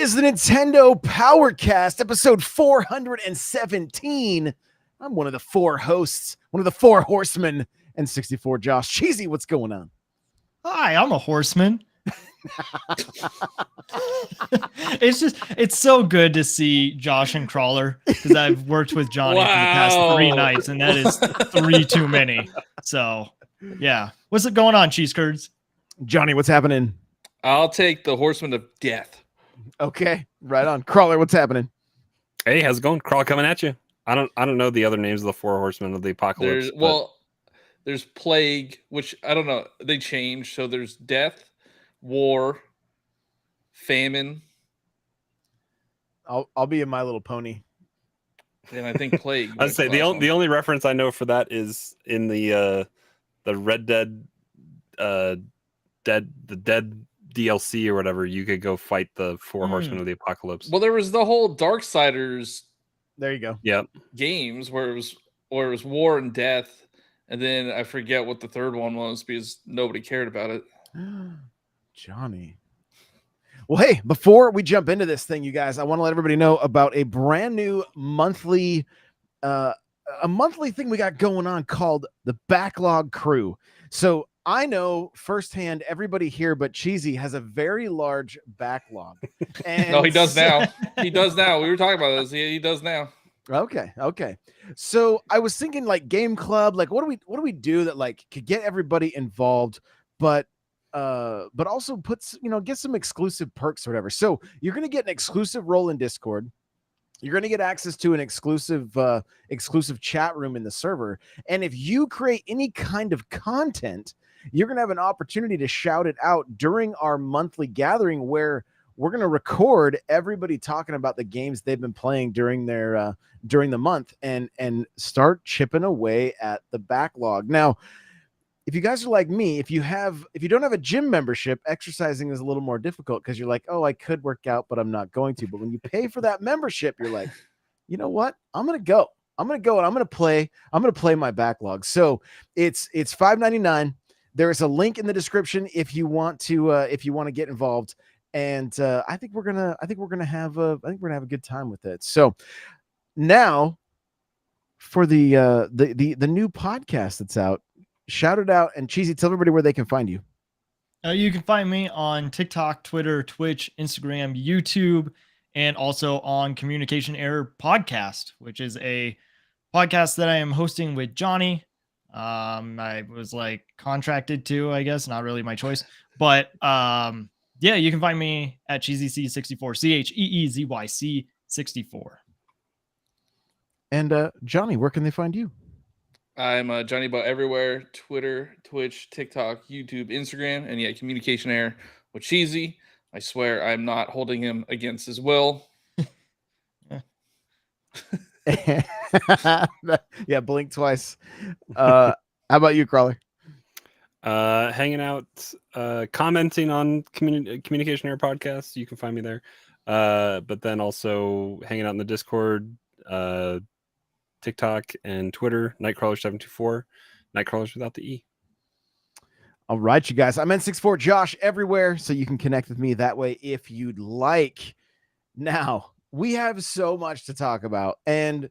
is the Nintendo Powercast, episode 417. I'm one of the four hosts, one of the four horsemen, and 64 Josh. Cheesy, what's going on? Hi, I'm a horseman. It's so good to see Josh and Crawler, because I've worked with Johnny for the past 3 nights, and that is 3 too many. So, yeah. What's it going on, cheese curds? Johnny, what's happening? I'll take the Horseman of Death. Okay, right on. Crawler, what's happening? Hey, how's it going? Crawl coming at you. I don't know the other names of the four horsemen of the apocalypse. There's Plague, which I don't know. They changed. So there's Death, War, Famine. I'll be in My Little Pony. And I think Plague. I'd say the only reference I know for that is in the Red Dead Dead DLC or whatever. You could go fight the four horsemen of the apocalypse. Well, there was the whole Darksiders. There you go. Yep. Games where it was War and Death, and then I forget what the third one was because nobody cared about it. Monty. Well, hey, before we jump into this thing, you guys, I want to let everybody know about a brand new monthly thing we got going on called the Backlog Crew. So I know firsthand everybody here but Cheesy has a very large backlog. And no, he does now. He does now. We were talking about this. He does now. Okay. So I was thinking like game club, like what do we do that like could get everybody involved, but also get some exclusive perks or whatever. So you're going to get an exclusive role in Discord. You're going to get access to an exclusive chat room in the server. And if you create any kind of content, you're going to have an opportunity to shout it out during our monthly gathering where we're going to record everybody talking about the games they've been playing during the month and start chipping away at the backlog. Now, if you guys are like me, if you don't have a gym membership, exercising is a little more difficult because you're like, oh, I could work out, but I'm not going to. But when you pay for that membership, you're like, you know what? I'm going to go and I'm going to play my backlog. So it's $5.99. There is a link in the description if you want to get involved. And I think we're gonna have a good time with it. So now for the new podcast that's out, shout it out, and Cheesy, tell everybody where they can find you. You can find me on TikTok, Twitter, Twitch, Instagram, YouTube, and also on Communication Error Podcast, which is a podcast that I am hosting with Johnny. I was like contracted to, I guess, not really my choice, but yeah, you can find me at CheezyC64, CheeZyC 64. And Johnny, where can they find you? I'm Johnny About everywhere: Twitter, Twitch, TikTok, YouTube, Instagram, and yeah, Communication Error with Cheesy. I swear I'm not holding him against his will. Yeah, blink twice. How about you, Crawler? Hanging out, commenting on Communication Error Podcast. You can find me there. But then also hanging out in the Discord, TikTok and Twitter, Nightcrawler724, Nightcrawlers without the E. All right, you guys. I'm N64 Josh everywhere, so you can connect with me that way if you'd like. Now, we have so much to talk about, and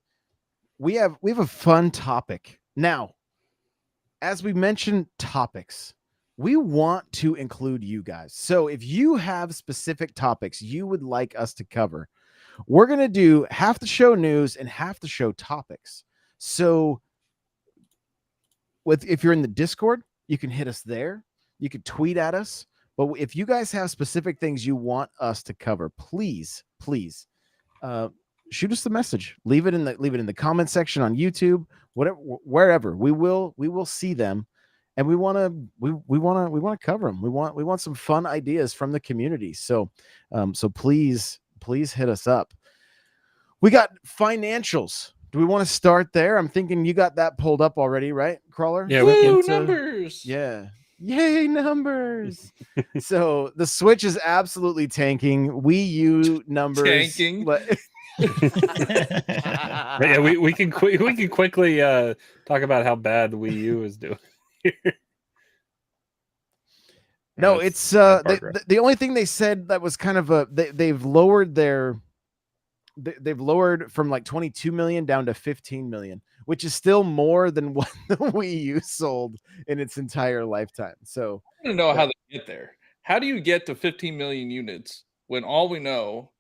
we have a fun topic. Now, as we mentioned topics, we want to include you guys. So if you have specific topics you would like us to cover, we're going to do half the show news and half the show topics. So if you're in the Discord, you can hit us there. You can tweet at us. But if you guys have specific things you want us to cover, please, shoot us the message. Leave it in the comment section on YouTube, whatever, wherever. We will see them, and we want to cover them. We want some fun ideas from the community. So please hit us up. We got financials. Do we want to start there? I'm thinking you got that pulled up already, right, Crawler? Yeah, numbers. Yeah. Yay, numbers. So the Switch is absolutely tanking. Wii U numbers. Tanking. Yeah, we can quickly talk about how bad the Wii U is doing. No, That's it's bad progress. the only thing they said that was kind of they've lowered their they've lowered from like 22 million down to 15 million, which is still more than what the Wii U sold in its entire lifetime. So I want to know how they get there. How do you get to 15 million units when all we know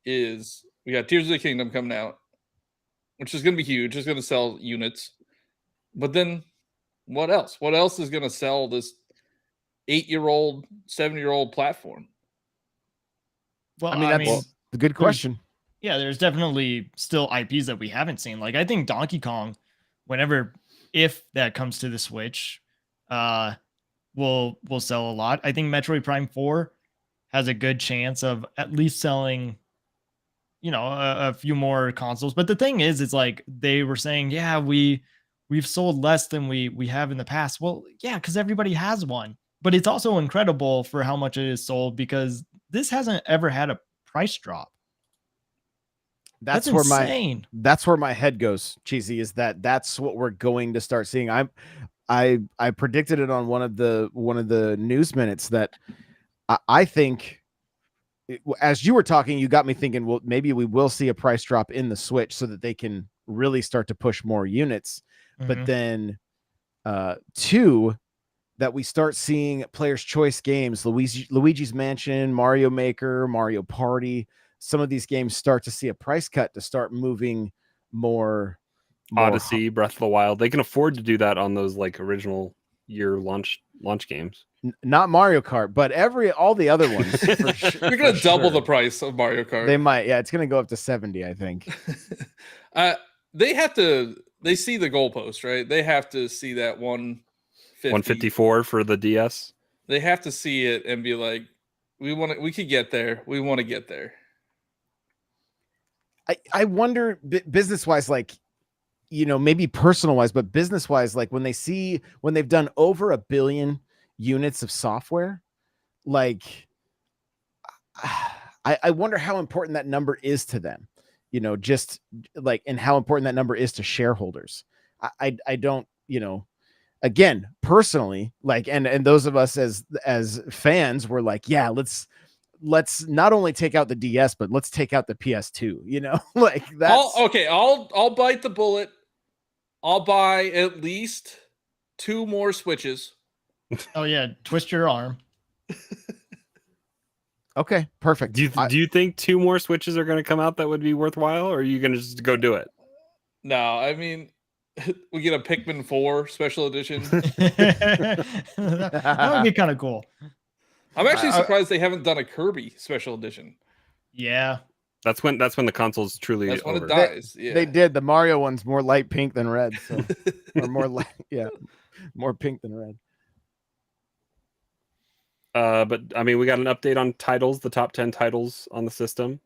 is we got Tears of the Kingdom coming out, which is going to be huge. It's going to sell units. But then what else? What else is going to sell this 8-year-old, 7-year-old platform? Well, I mean, that's a good question. Yeah, there's definitely still IPs that we haven't seen. Like I think Donkey Kong, if that comes to the Switch, will sell a lot. I think Metroid Prime 4 has a good chance of at least selling, a few more consoles. But the thing is, it's like they were saying, yeah, we've sold less than we have in the past. Well, yeah, because everybody has one. But it's also incredible for how much it is sold because this hasn't ever had a price drop. That's insane. That's where my head goes, Cheesy, is that's what we're going to start seeing. I predicted it on one of the news minutes that I think as you were talking, you got me thinking, well, maybe we will see a price drop in the Switch so that they can really start to push more units. But then two, that we start seeing players' choice games, Luigi's Mansion, Mario Maker, Mario Party. Some of these games start to see a price cut to start moving more Odyssey, Breath of the Wild. They can afford to do that on those like original year launch games. Not Mario Kart, but all the other ones. For sure, You're gonna double the price of Mario Kart. They might, yeah. It's gonna go up to 70, I think. They have to. They see the goalpost, right? They have to see that 154 for the DS. They have to see it and be like, we could get there. We want to get there. I wonder business wise, like, maybe personal wise, but business wise, like when they've done over 1 billion units of software, like I wonder how important that number is to them, just like, and how important that number is to shareholders. I don't, again, personally, like, and those of us as fans were like, yeah, let's not only take out the DS, but let's take out the PS2, like that's I'll bite the bullet. I'll buy at least 2 more Switches. Oh yeah, twist your arm. Okay, perfect. Do you think 2 more Switches are going to come out that would be worthwhile, or are you going to just go do it? No, I mean, we get a Pikmin 4 special edition. That would be kind of cool. I'm actually surprised they haven't done a Kirby special edition. Yeah. That's when the console's truly That's when over. it dies. They did. The Mario one's more light pink than red, so or more light, more pink than red. But I mean, we got an update on titles, the top 10 titles on the system.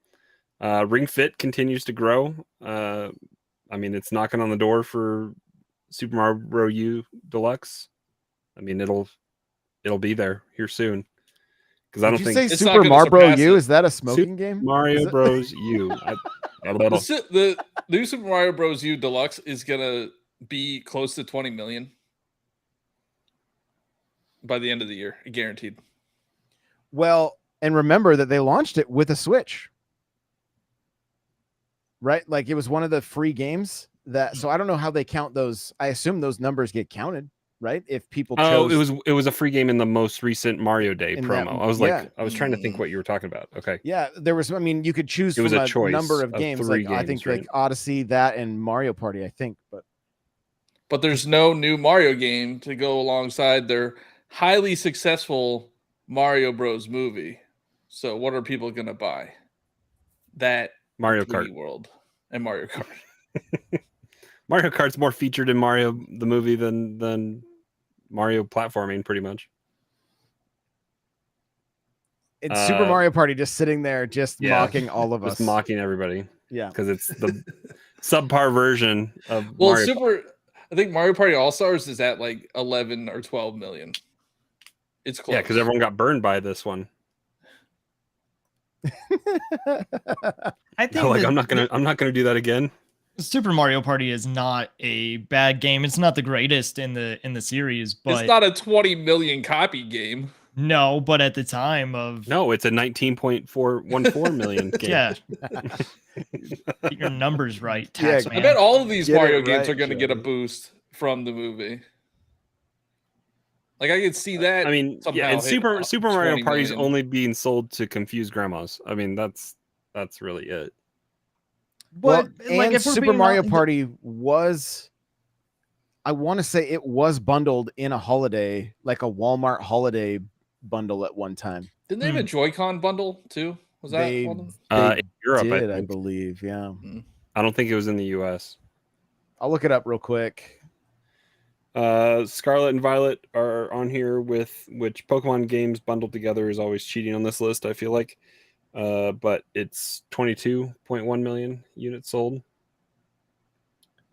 Ring Fit continues to grow. I mean, it's knocking on the door for Super Mario Bros. U Deluxe. I mean, it'll be there here soon. Because I don't think it's Super Mario Bros. U is that a smoking game? Mario Bros. U. The new Super Mario Bros. U Deluxe is gonna be close to 20 million by the end of the year, guaranteed. Well, and remember that they launched it with a Switch, right? Like it was one of the free games so I don't know how they count those. I assume those numbers get counted, right? If people chose. It was a free game in the most recent Mario Day promo. I was trying to think what you were talking about. Okay. Yeah, there was. I mean, you could choose from a choice number of games. Like I think like Odyssey, that, and Mario Party. I think, but there's no new Mario game to go alongside their highly successful Mario Bros. Movie. So what are people gonna buy? That Mario Kart World and Mario Kart. Mario Kart's more featured in Mario the movie than Mario platforming, pretty much. It's Super Mario Party just sitting there, mocking all of us, just mocking everybody. Yeah, because it's the subpar version of Mario. I think Mario Party All Stars is at like 11 or 12 million. It's close. Yeah, because everyone got burned by this one. I think I'm not gonna do that again. Super Mario Party is not a bad game. It's not the greatest in the series, but it's not a 20 million copy game. No, but at the time of No, it's a 19.414 million game. yeah, get your numbers right, Yeah, tax I man. bet all of these Get it Mario games right, are going to get a Joey. boost from the movie. Like I could see that. I mean, somehow yeah, and hit Super Mario 20 Party's million. only being sold to confuse grandmas. I mean, that's really it. Well, But and like if we're Super being Mario hon- Party was, I want to say it was bundled in a holiday, like a Walmart holiday bundle at one time. Didn't they have a Joy-Con bundle too? Was that They one? of them? they In Europe, did, I I think. believe. Yeah, I don't think it was in the U.S. I'll look it up real quick. Scarlet and Violet are on here with which Pokemon games bundled together is always cheating on this list, I feel like. But it's 22.1 million units sold.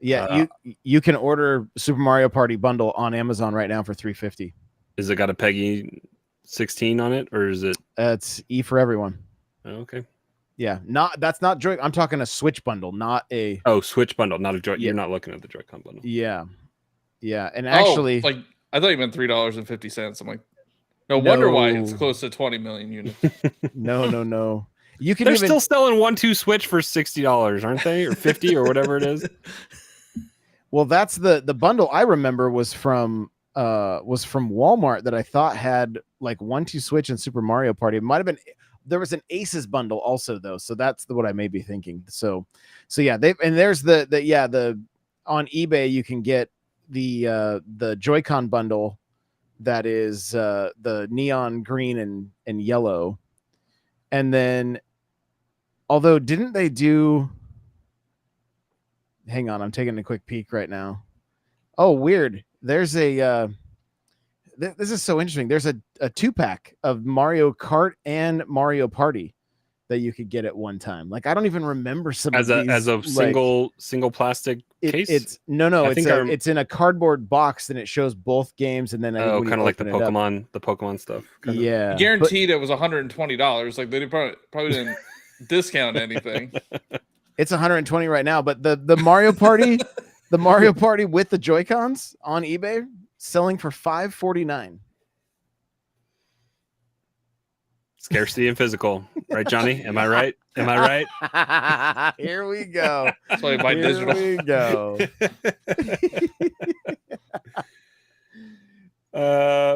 Yeah, you can order Super Mario Party bundle on Amazon right now for $350. Is it got a Peggy 16 on it, or is it? It's E for everyone. Okay. Yeah, that's not Joy. I'm talking a Switch bundle, not a. Oh, Switch bundle, not a Joy. Yeah. You're not looking at the Joy-Con bundle. Yeah, yeah, and actually, like I thought you meant $3.50. I'm like, no wonder why it's close to 20 million units. no. You can They're even still selling 1-2 Switch for $60, aren't they, or 50 or whatever it is? Well, that's the bundle I remember was from Walmart that I thought had like 1-2 Switch and Super Mario Party. It might have been there was an Aces bundle also though, so that's what I may be thinking. So yeah, there's the on eBay you can get the Joy-Con bundle that is the neon green and yellow, and then although didn't they do? Hang on, I'm taking a quick peek right now. Oh, weird. There's a this is so interesting. There's a 2-pack of Mario Kart and Mario Party that you could get at one time. Like I don't even remember some As of a these. as a like, single plastic case. It's no. I think It's in a cardboard box and it shows both games. And then I think when kind you of like the open it up- Pokemon stuff. Kind of. yeah, but Guaranteed it was $120. Like they probably didn't discount anything. it's 120 right now. But the Mario Party, the Mario Party with the Joy-Cons on eBay selling for $549. Scarcity and physical, right, Johnny? Am I right? Am I right? Here we go. That's why you buy Here digital. we go.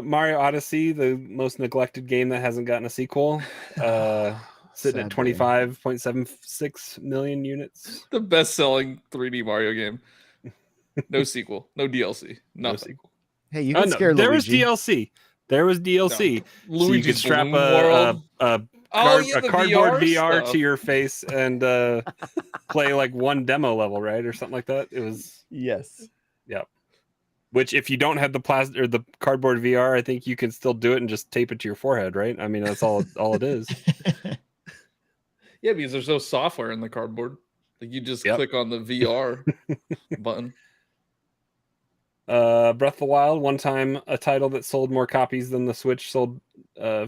Mario Odyssey, the most neglected game that hasn't gotten a sequel, sitting at Sadly. 25.76 million units. The best-selling 3D Mario game. No sequel, no DLC, nothing. sequel. Hey, you can scare there was Luigi. DLC. There was DLC. No. So you Luigi's could strap Balloon World. a The cardboard VR stuff. to your face and play like one demo level, right, or something like that. It was Yes. which if you don't have the plastic or the cardboard VR, I think you can still do it and just tape it to your forehead, right? I mean, that's all it is. Yeah, because there's no software in the cardboard. Like you just click on the VR button. Breath of the Wild, one time a title that sold more copies than the Switch sold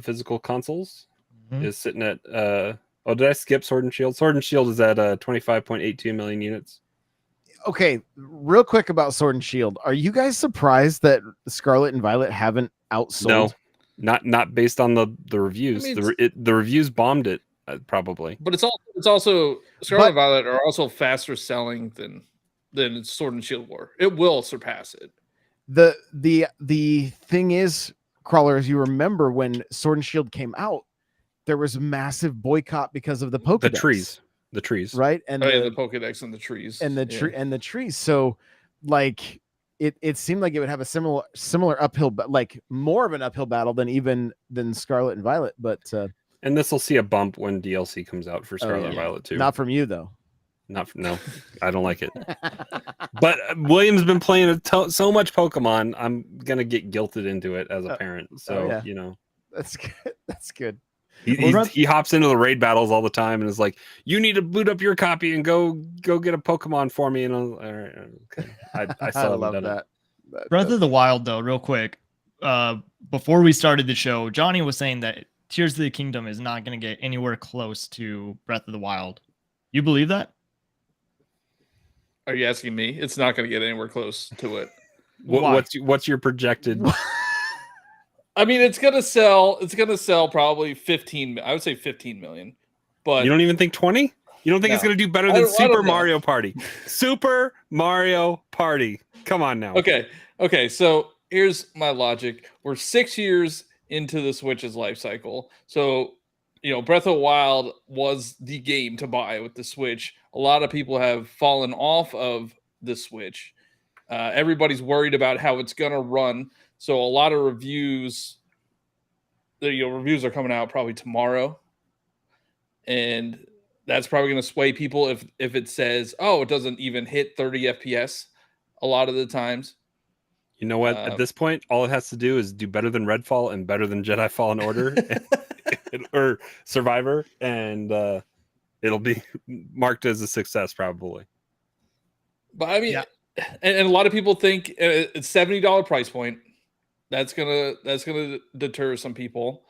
physical consoles, is sitting at did I skip Sword and Shield? Sword and Shield is at 25.82 million units. Okay, real quick about Sword and Shield. Are you guys surprised that Scarlet and Violet haven't outsold? No, not based on the reviews. I mean, the reviews bombed it probably. But it's also Scarlet and Violet are also faster selling than Sword and Shield were. It will surpass it. The thing is, Crawler, as you remember when Sword and Shield came out, there was a massive boycott because of the Pokédex. The trees, right? And the Pokédex and the trees, and the trees. So, like, it seemed like it would have a similar uphill, but like more of an uphill battle than Scarlet and Violet. But and this will see a bump when DLC comes out for Scarlet and Violet too. Not from you though. No, I don't like it. But William's been playing so much Pokemon. I'm gonna get guilted into it as a parent. So you know, that's good. That's good. He hops into the raid battles all the time and is like, "You need to boot up your copy and go get a Pokemon for me." And all right, okay. I still love done that. Breath of the Wild, though, real quick. Before we started the show, Johnny was saying that Tears of the Kingdom is not going to get anywhere close to Breath of the Wild. You believe that? Are you asking me? It's not going to get anywhere close to it. What's your projected? I mean, it's gonna sell. It's gonna sell probably 15. I would say 15 million. But You don't even think 20? You don't think it's No. going to do better I than don't Super know. Mario Party? Super Mario Party. Come on now. Okay. So here's my logic. We're 6 years into the Switch's life cycle. So, Breath of the Wild was the game to buy with the Switch. A lot of people have fallen off of the Switch. Everybody's worried about how it's gonna run. So a lot of reviews, reviews are coming out probably tomorrow, and that's probably going to sway people if it says, oh, it doesn't even hit 30 FPS a lot of the times. You know what? At this point, all it has to do is do better than Redfall and better than Jedi Fallen Order or Survivor, and it'll be marked as a success probably. But I mean, and a lot of people think it's $70 price point. That's gonna deter some people,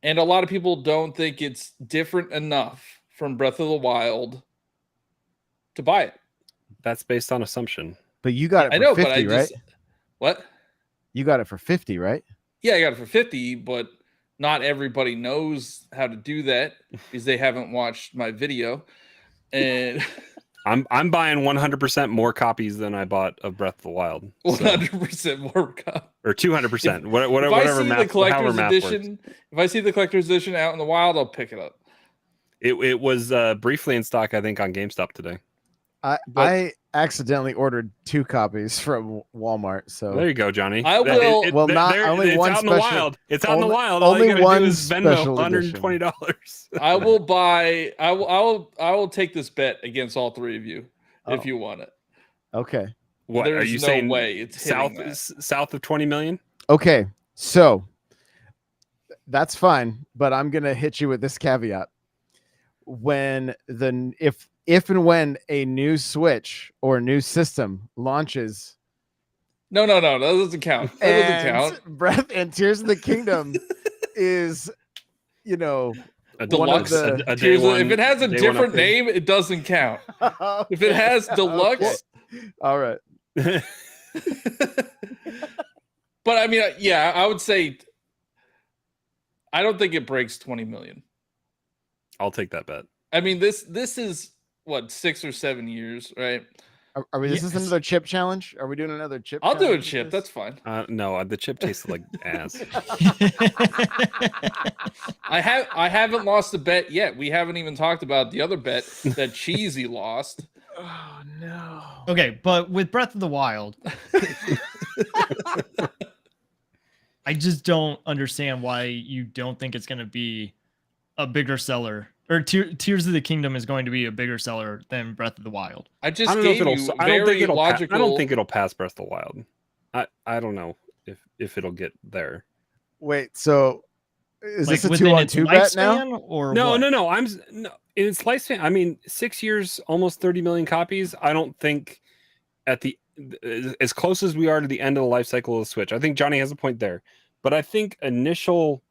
and a lot of people don't think it's different enough from Breath of the Wild to buy it. That's based on assumption. But you got it for 50, right? What? You got it for 50, right? Yeah, I got it for 50, but not everybody knows how to do that because they haven't watched my video. And I'm buying 100% more copies than I bought of Breath of the Wild. 100% more copies. Or 200%. Whatever math, however math edition, works. If I see the collector's edition out in the wild, I'll pick it up. It was briefly in stock, I think, on GameStop today. I accidentally ordered 2 copies from Walmart. So there you go, Johnny. I will. Only it's one out special. In the wild. It's out in the wild. Only all you one do is Venmo $120. I will buy. I will take this bet against all 3 of you if you want it. Okay. What There's are you no saying? Way it's south of 20 million. Okay, so that's fine, but I'm gonna hit you with this caveat: if and when a new Switch or new system launches, no, that doesn't count. That doesn't count. Breath and Tears of the Kingdom is, A deluxe. A day one, if it has a different name, it doesn't count. If it has deluxe, all right. But I mean, yeah, I would say I don't think it breaks 20 million. I'll take that bet. I mean, this is what, 6 or 7 years, right? Are we? This is another chip challenge. Are we doing another chip? I'll do a chip. That's fine. No, the chip tasted like ass. I haven't lost a bet yet. We haven't even talked about the other bet that Cheesy lost. Oh no. Okay, but with Breath of the Wild, I just don't understand why you don't think it's going to be a bigger seller, or Tears of the Kingdom is going to be a bigger seller than Breath of the Wild. I don't think it'll pass Breath of the Wild. I don't know if it'll get there. Wait, so is Like this a within its 2-on-2 bet now? lifespan, or No, what? no. In its lifespan. I mean, 6 years, almost 30 million copies. I don't think as close as we are to the end of the life cycle of the Switch. I think Johnny has a point there, but I think initial.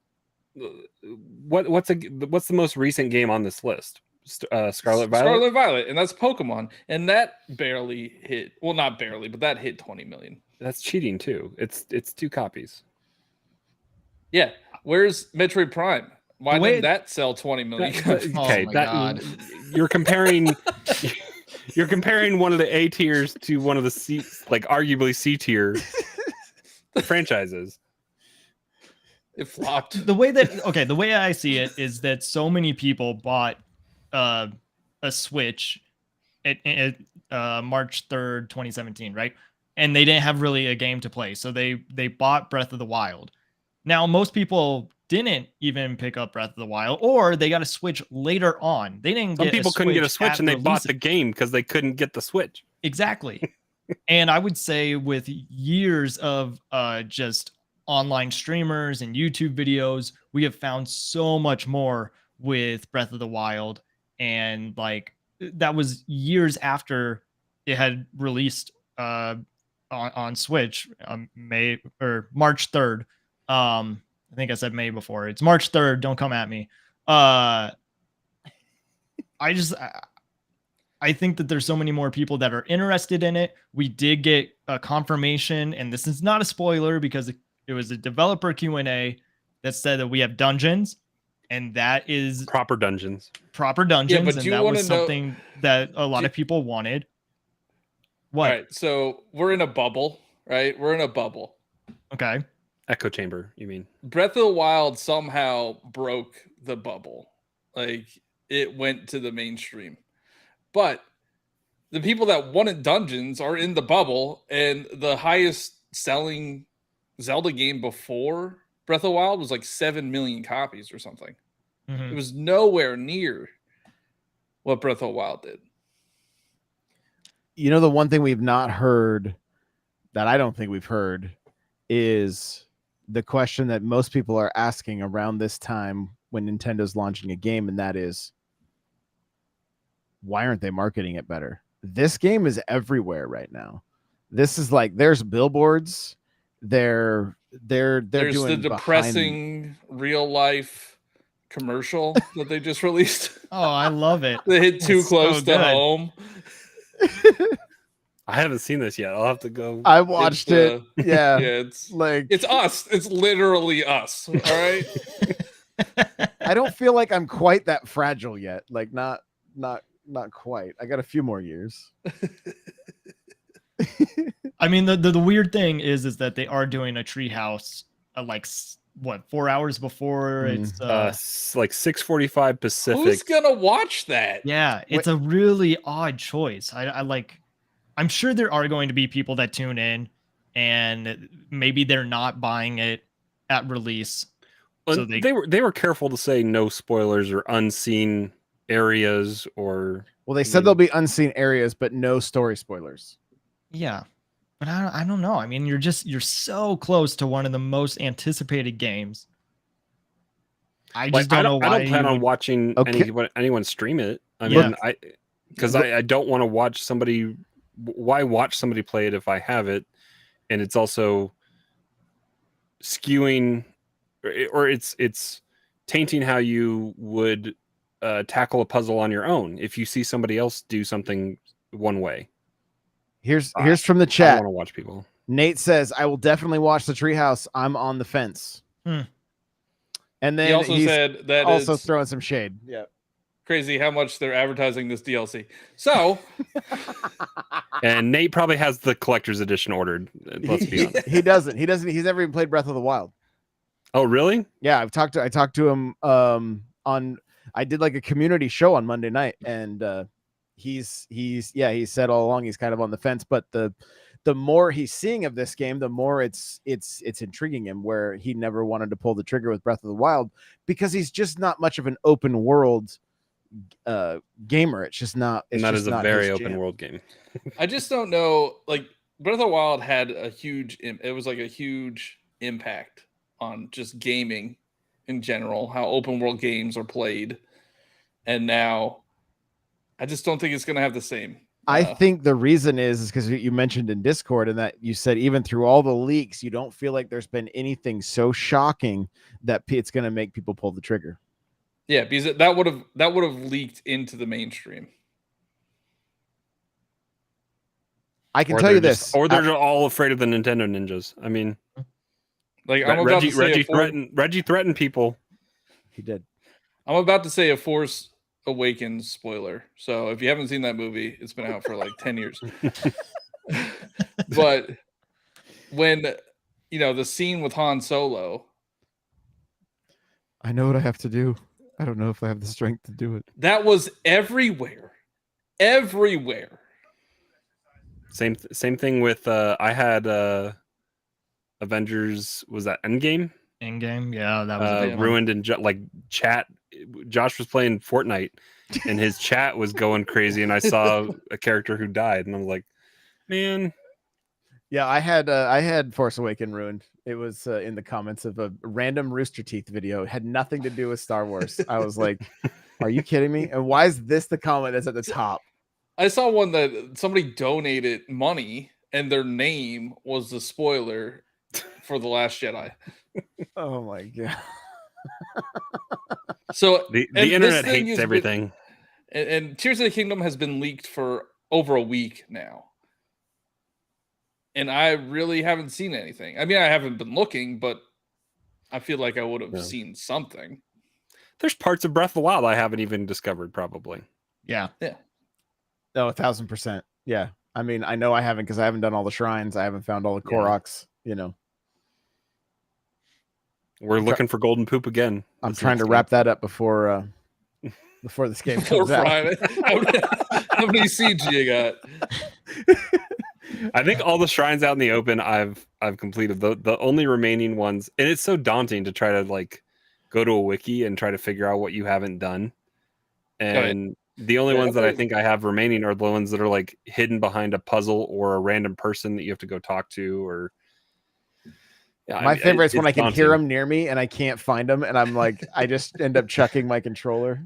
What's the most recent game on this list? Scarlet Violet. Scarlet Violet, and that's Pokemon, and that barely hit. Well, not barely, but that hit 20 million. That's cheating too. It's 2 copies. Yeah, where's Metroid Prime? Why didn't that sell 20 million? Okay, God. You're comparing. You're comparing one of the A tiers to one of the C, like arguably C tier franchises. It flopped. The way I see it is that so many people bought a Switch at March 3rd, 2017, right? And they didn't have really a game to play, so they bought Breath of the Wild. Now, most people didn't even pick up Breath of the Wild, or they got a Switch later on. They didn't. Some people couldn't get a Switch, and they release. bought the game because they couldn't get the Switch. Exactly. And I would say with years of just online streamers and YouTube videos, we have found so much more with Breath of the Wild, and like that was years after it had released on Switch, May or March 3rd. I think I said May before. It's March 3rd. Don't come at me. I think that there's so many more people that are interested in it. We did get a confirmation, and this is not a spoiler because It was a developer Q&A that said that we have dungeons, and that is Proper dungeons. proper dungeons, but and you that wanna was know- something that a lot of people wanted. What? All right, so we're in a bubble, right? We're in a bubble. Okay. Echo chamber, you mean? Breath of the Wild somehow broke the bubble. Like, it went to the mainstream. But the people that wanted dungeons are in the bubble, and the highest selling Zelda game before Breath of the Wild was like 7 million copies or something. Mhm. It was nowhere near what Breath of the Wild did. You know, the one thing we've not heard that I don't think we've heard is the question that most people are asking around this time when Nintendo's launching a game, and that is, why aren't they marketing it better? This game is everywhere right now. This is like, there's billboards. There's There's doing the depressing real life commercial that they just released. Oh, I love it. They hit too It's close so to good. home. I haven't seen this yet. I'll have to go. I watched it. Yeah, Yeah. it's Like, it's us. It's literally us. All right. I don't feel like I'm quite that fragile yet. Like, not quite. I got a few more years. I mean, the weird thing is that they are doing a treehouse like 4 hours before it's Like 6:45 Pacific. Who's gonna watch that? yeah, it's a really odd choice. I like, I'm sure there are going to be people that tune in and maybe they're not buying it at release. So they were careful to say no spoilers or unseen areas, or Well, they said there'll be unseen areas, but no story spoilers. yeah. But I don't know. I mean, you're so close to one of the most anticipated games. I just don't know why. I don't plan on watching Okay. anyone stream it. I Yeah. mean, I don't want to watch somebody. Why watch somebody play it if I have it? And it's also skewing, or it's tainting how you would tackle a puzzle on your own if you see somebody else do something one way. Here's from the I chat. want to watch people. Nate says, "I will definitely watch the Treehouse. I'm on the fence." And then He also he's said that also it's throwing some shade. Yeah. crazy how much they're advertising this DLC. So And Nate probably has the collector's edition ordered. Let's be honest. He doesn't. He's never even played Breath of the Wild. Oh, really? Yeah, I talked to him on I did like a community show on Monday night, and he said all along he's kind of on the fence, but the more he's seeing of this game, the more it's intriguing him, where he never wanted to pull the trigger with Breath of the Wild because he's just not much of an open world gamer. It's just not. It's And that just is a not very his open jam. world game. I just don't know. Like, Breath of the Wild had a huge. It was like a huge impact on just gaming in general, how open world games are played, and now I just don't think it's going to have the same. I think the reason is because you mentioned in Discord, and that you said even through all the leaks, you don't feel like there's been anything so shocking that it's going to make people pull the trigger. Yeah, because that would have leaked into the mainstream. I can tell you this, or they're all afraid of the Nintendo ninjas. I mean, like I'm about to say Reggie threatened people. He did. I'm about to say a Force Awakens spoiler. So if you haven't seen that movie, it's been out for like 10 years. But when the scene with Han Solo, I know what I have to do. I don't know if I have the strength to do it. that was everywhere. Everywhere. Same thing with I had Avengers, was that Endgame? Endgame, yeah, that was a big one. ruined in chat. Josh was playing Fortnite and his chat was going crazy, and I saw a character who died, and I'm like, man. Yeah, I had Force Awaken ruined. It was in the comments of a random Rooster Teeth video. It had nothing to do with Star Wars. I was like, are you kidding me? And why is this the comment that's at the top? I saw one that somebody donated money and their name was the spoiler for The Last Jedi. Oh my god. So the internet hates everything. And Tears of the Kingdom has been leaked for over a week now. and I really haven't seen anything. I mean, I haven't been looking, but I feel like I would have seen something. There's parts of Breath of the Wild I haven't even discovered, probably. Yeah. No, 1,000%. Yeah. I mean, I know I haven't because I haven't done all the shrines. I haven't found all the Koroks, you know. We're looking for golden poop again. I'm trying to wrap that up before this game comes out. How many seeds you got? I think all the shrines out in the open I've completed. The only remaining ones, and it's so daunting to try to like go to a wiki and try to figure out what you haven't done. And the only ones that I think I have remaining are the ones that are like hidden behind a puzzle or a random person that you have to go talk to. Or my favorite is when I can hear them near me and I can't find them, and I'm like, I just end up chucking my controller.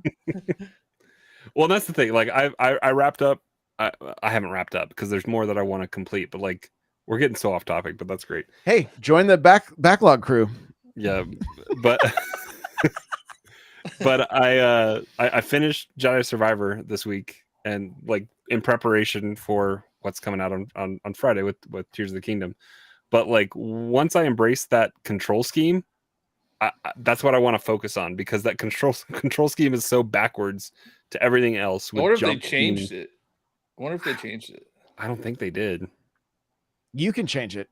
Well, that's the thing. Like I wrapped up. I haven't wrapped up because there's more that I want to complete. But like we're getting so off topic, but that's great. Hey, join the backlog crew. Yeah, but. But I finished Jedi Survivor this week, and like in preparation for what's coming out on Friday with Tears of the Kingdom. But like once I embrace that control scheme, that's what I want to focus on, because that control scheme is so backwards to everything else. I wonder if they changed it. I don't think they did. You can change it.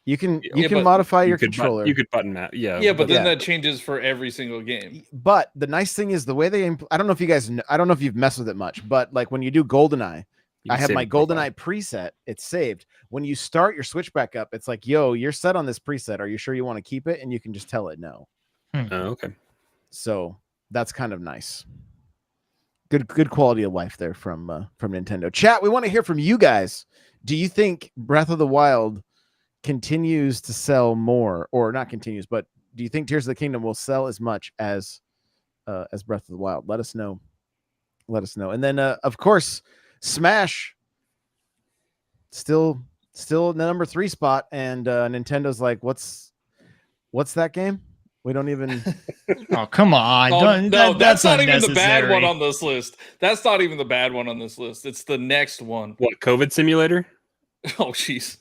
You can modify your controller. You could button map. Yeah, but then that changes for every single game. But the nice thing is the way they I don't know if you guys I don't know if you've messed with it much, but like when you do GoldenEye, I have my GoldenEye preset. It's saved. When you start your switch back up, it's like, yo, you're set on this preset. Are you sure you want to keep it? And you can just tell it no. Oh, okay. So that's kind of nice. Good quality of life there from Nintendo. Chat, we want to hear from you guys. Do you think Breath of the Wild continues to sell more, or not continues, but do you think Tears of the Kingdom will sell as much as Breath of the Wild? Let us know. And then of course, Smash still in the number 3 spot, and Nintendo's like, what's that game? We don't even. Oh, come on! That's not even the bad one on this list. That's not even the bad one on this list. It's the next one. What, COVID Simulator? Oh, jeez.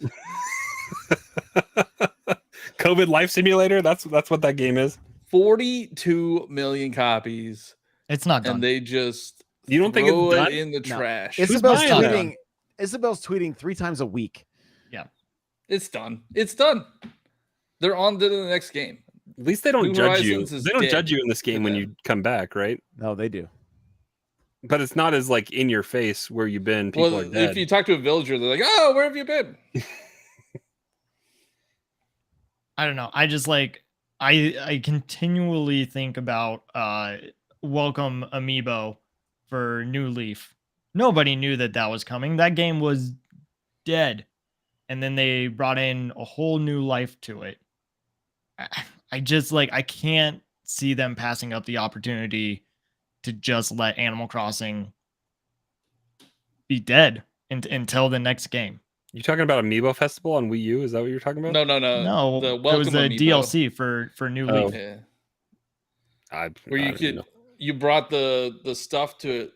COVID Life Simulator. That's what that game is. 42 million copies. It's not done. And they just you don't think it's done? In the trash. Isabel's tweeting 3 times a week. Yeah, it's done. They're on to the next game. At least they don't judge you. They don't judge you in this game when you come back, right? No, they do. But it's not as like in your face where you've been. People are dead. If you talk to a villager, they're like, "Oh, where have you been?" I don't know. I just like I continually think about Welcome Amiibo for New Leaf. Nobody knew that was coming. That game was dead, and then they brought in a whole new life to it. I just like I can't see them passing up the opportunity to just let Animal Crossing be dead until the next game. You talking about Amiibo Festival on Wii U? Is that what you're talking about? No. It was the DLC for New Leaf. Yeah. You brought the stuff to it.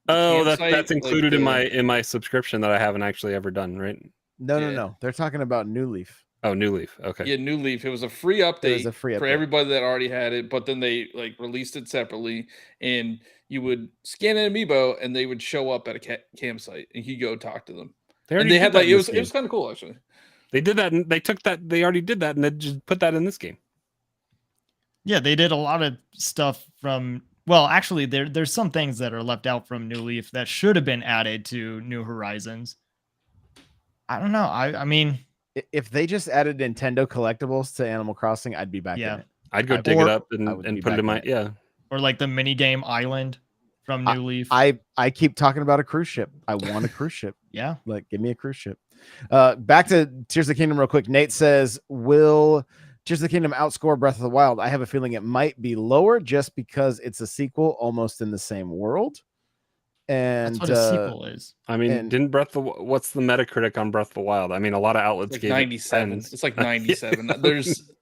Oh, that's included in my subscription that I haven't actually ever done, right? No. They're talking about New Leaf. Oh, New Leaf. Okay. Yeah, New Leaf. It was a free update for everybody that already had it, but then they like released it separately, and you would scan an Amiibo, and they would show up at a campsite, and you go talk to them. And they had like it was kind of cool actually. They did that, and they took that. They already did that, and they just put that in this game. Yeah, they did a lot of stuff from. Well, actually, there's some things that are left out from New Leaf that should have been added to New Horizons. I don't know. I mean, if they just added Nintendo collectibles to Animal Crossing, I'd be back in it. I'd go dig it up and put it in my or like the mini game Island from New Leaf. I keep talking about a cruise ship. I want a cruise ship. Yeah, like give me a cruise ship. Back to Tears of the Kingdom real quick. Nate says, will Tears of the Kingdom outscore Breath of the Wild? I have a feeling it might be lower just because it's a sequel almost in the same world. And that's what a sequel is. I mean, didn't what's the Metacritic on Breath of the Wild? I mean, a lot of outlets like gave 97. It's like 97.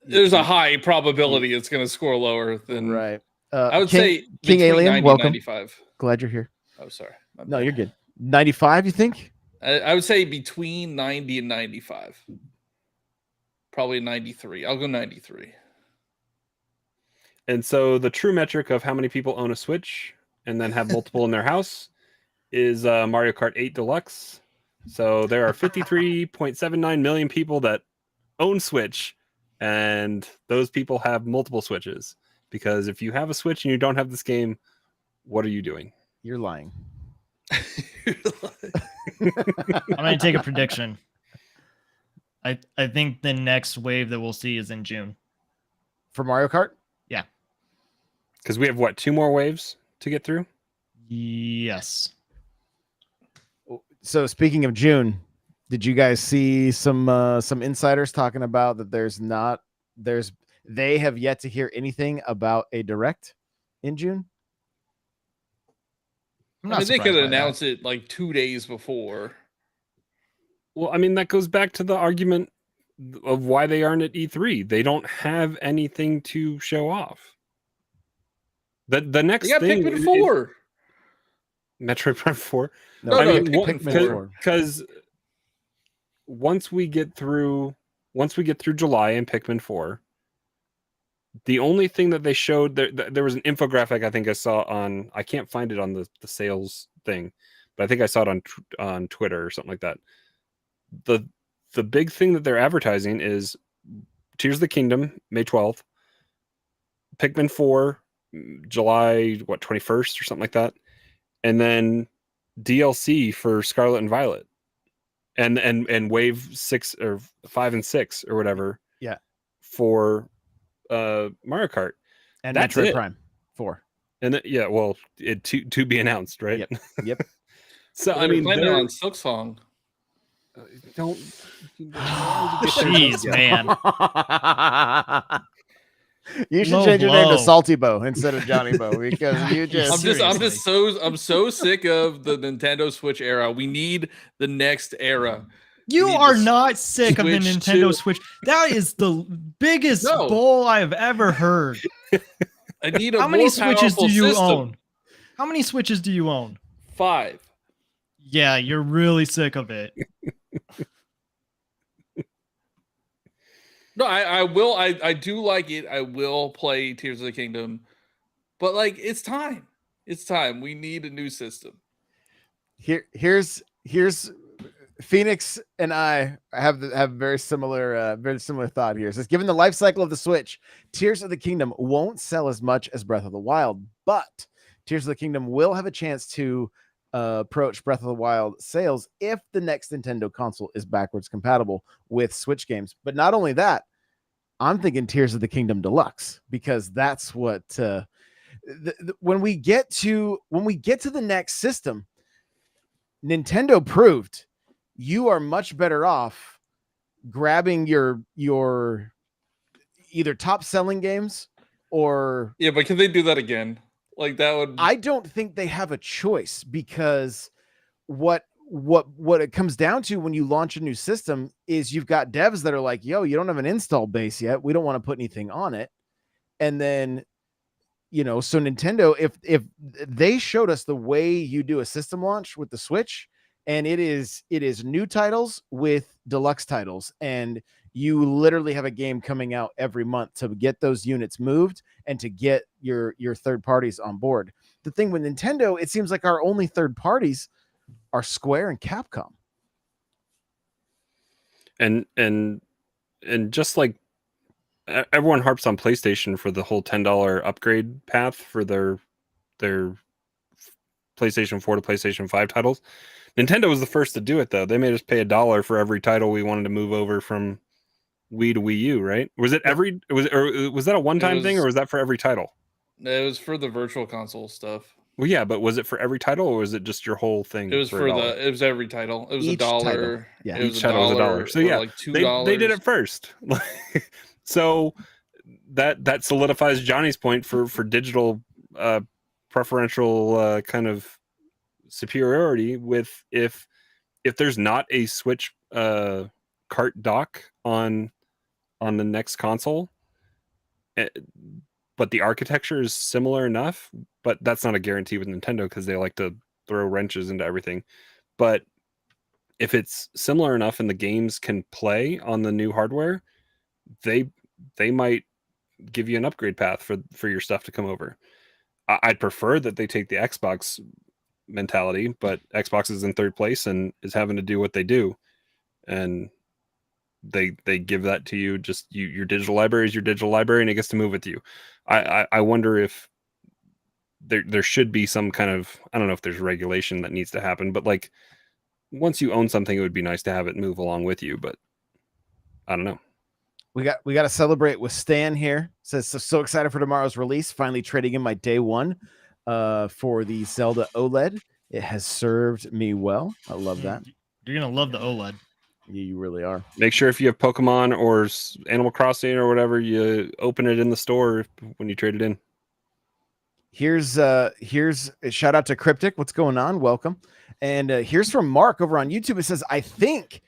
There's a high probability it's going to score lower than right. I would say King Alien, 90, welcome. 95. Glad you're here. Oh, sorry. No, you're good. 95, you think? I would say between 90 and 95. Probably 93. I'll go 93. And so the true metric of how many people own a Switch and then have multiple in their house is Mario Kart 8 Deluxe. So there are 53.79 million people that own Switch, and those people have multiple Switches. Because if you have a Switch and you don't have this game, what are you doing? You're lying. I'm gonna take a prediction. I think the next wave that we'll see is in June. For Mario Kart? Yeah. Because we have what, 2 more waves to get through? Yes. So speaking of June, did you guys see some insiders talking about that they have yet to hear anything about a direct in June? I mean, they could announce it like 2 days before. Well, I mean, that goes back to the argument of why they aren't at E3. They don't have anything to show off. The next thing Pikmin 4. Metroid Prime 4. No, Pikmin 4. Because once we get through July and Pikmin 4, the only thing that they showed there was an infographic I think I saw on, I can't find it on the sales thing, but I think I saw it on Twitter or something like that. The big thing that they're advertising is Tears of the Kingdom, May 12th, Pikmin 4, July 21st or something like that, and then DLC for Scarlet and Violet, and Wave 6 or 5 and 6 or whatever. Yeah. For Mario Kart and that's Metroid it. Prime 4. And it to be announced, right? Yep. So Well, I mean, they're on Silksong. Don't. Jeez, man. You should change your name to Salty Bo instead of Johnny Bo because you just. I'm so sick of the Nintendo Switch era. We need the next era. You are not sick of the Nintendo Switch. That is the biggest bull I've ever heard. I need a How many more Switches do powerful you system. own? How many Switches do you own? 5. Yeah, you're really sick of it. No, I will. I do like it. I will play Tears of the Kingdom, but like it's time. It's time. We need a new system. Here's Phoenix and I have very similar thought here. It says, given the life cycle of the Switch, Tears of the Kingdom won't sell as much as Breath of the Wild, but Tears of the Kingdom will have a chance to approach Breath of the Wild sales if the next Nintendo console is backwards compatible with Switch games. But not only that, I'm thinking Tears of the Kingdom Deluxe, because that's what when we get to the next system, Nintendo proved you are much better off grabbing your either top selling games or but can they do that again? Like that would. I don't think they have a choice, because what it comes down to when you launch a new system is you've got devs that are like, yo, you don't have an install base yet. We don't want to put anything on it. And then, so Nintendo, if they showed us the way you do a system launch with the Switch, and it is new titles with deluxe titles, and you literally have a game coming out every month to get those units moved and to get your third parties on board. The thing with Nintendo, it seems like our only third parties are Square and Capcom. And just like everyone harps on PlayStation for the whole $10 upgrade path for their PlayStation 4 to PlayStation 5 titles. Nintendo was the first to do it, though. They made us pay $1 for every title we wanted to move over from Wii to Wii U, right? Was that a one-time thing, or was that for every title? It was for the virtual console stuff. Well, yeah, but was it for every title, or was it just your whole thing? It was it was every title. It was Each $1. title. Yeah, it was each title was $1. So yeah, like $2. They did it first. So that solidifies Johnny's point for digital preferential kind of superiority with if there's not a Switch cart dock on the next console, but the architecture is similar enough, but that's not a guarantee with Nintendo because they like to throw wrenches into everything. But if it's similar enough and the games can play on the new hardware, they might give you an upgrade path for your stuff to come over. I'd prefer that they take the Xbox mentality, but Xbox is in third place and is having to do what they do, and they give that to you. Just your digital library is your digital library, and it gets to move with you. I wonder if there should be some kind of, I don't know if there's regulation that needs to happen, but like once you own something, it would be nice to have it move along with you. But I don't know. We got to celebrate with Stan here. Says so excited for tomorrow's release. Finally trading in my day one for the Zelda OLED. It has served me well. I love that. You're gonna love the OLED. You really are. Make sure if you have Pokemon or Animal Crossing or whatever, you open it in the store when you trade it in. Here's a shout out to Cryptic. What's going on? Welcome. And here's from Mark over on YouTube. It says, I think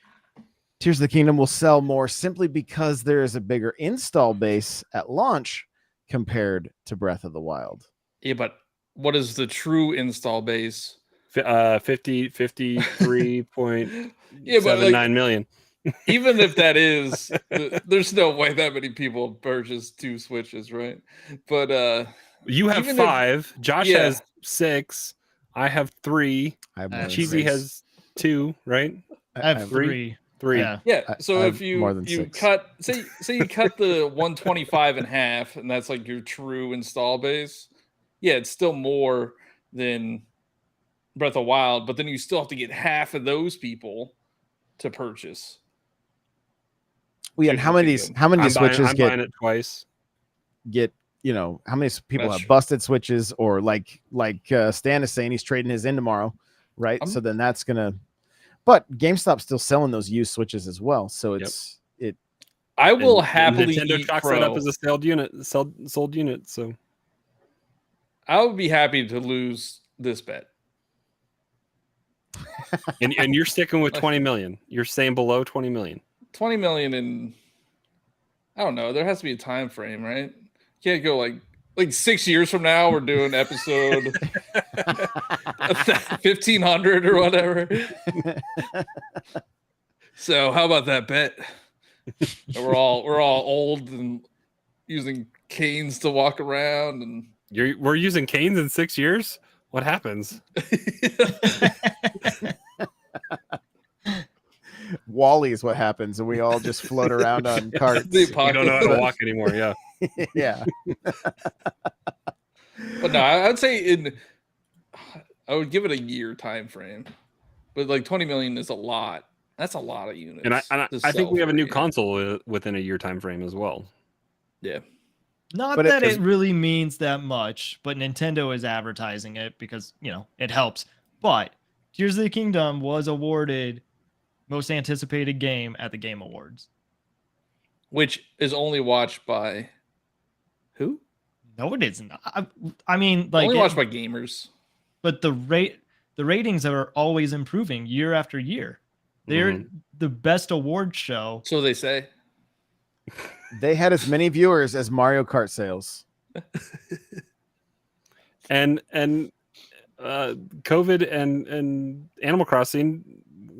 Tears of the Kingdom will sell more simply because there is a bigger install base at launch compared to Breath of the Wild. Yeah, but what is the true install base? 53.79 Yeah, but like, million. Even if that is, there's no way that many people purchase 2 Switches, right? But you have 5. Josh has 6. I have 3. Cheesy has 2, right? I have 3. 3. Yeah. So if you cut, say you cut the 125 in half, and that's like your true install base. Yeah, it's still more than Breath of Wild, but then you still have to get half of those people to purchase. Well, yeah, and how many Switches I'm buying it twice? Get, you know, how many people have busted Switches, or like Stan is saying, he's trading his in tomorrow, right? So then that's gonna. But GameStop's still selling those used Switches as well, so it's I will happily Nintendo chalks that up as a sold unit. So I would be happy to lose this bet. and you're sticking with 20 million. You're saying below 20 million. 20 million, and I don't know. There has to be a time frame, right? You can't go like 6 years from now we're doing episode 1500 or whatever. So how about that bet? We're all old and using canes to walk around, and we're using canes in 6 years. What happens? Wally is what happens, and we all just float around on carts. We don't know how to walk anymore. Yeah. Yeah. But no, I would say I would give it a year time frame. But like 20 million is a lot. That's a lot of units. And I think we have a new console within a year time frame as well. Yeah. Not that it really means that much, but Nintendo is advertising it because, you know, it helps. But Tears of the Kingdom was awarded most anticipated game at the Game Awards, which is only watched by who? No, it is not. I mean, like, only watched by gamers. But the ratings are always improving year after year. They're the best award show. So they say. They had as many viewers as Mario Kart sales. and COVID and Animal Crossing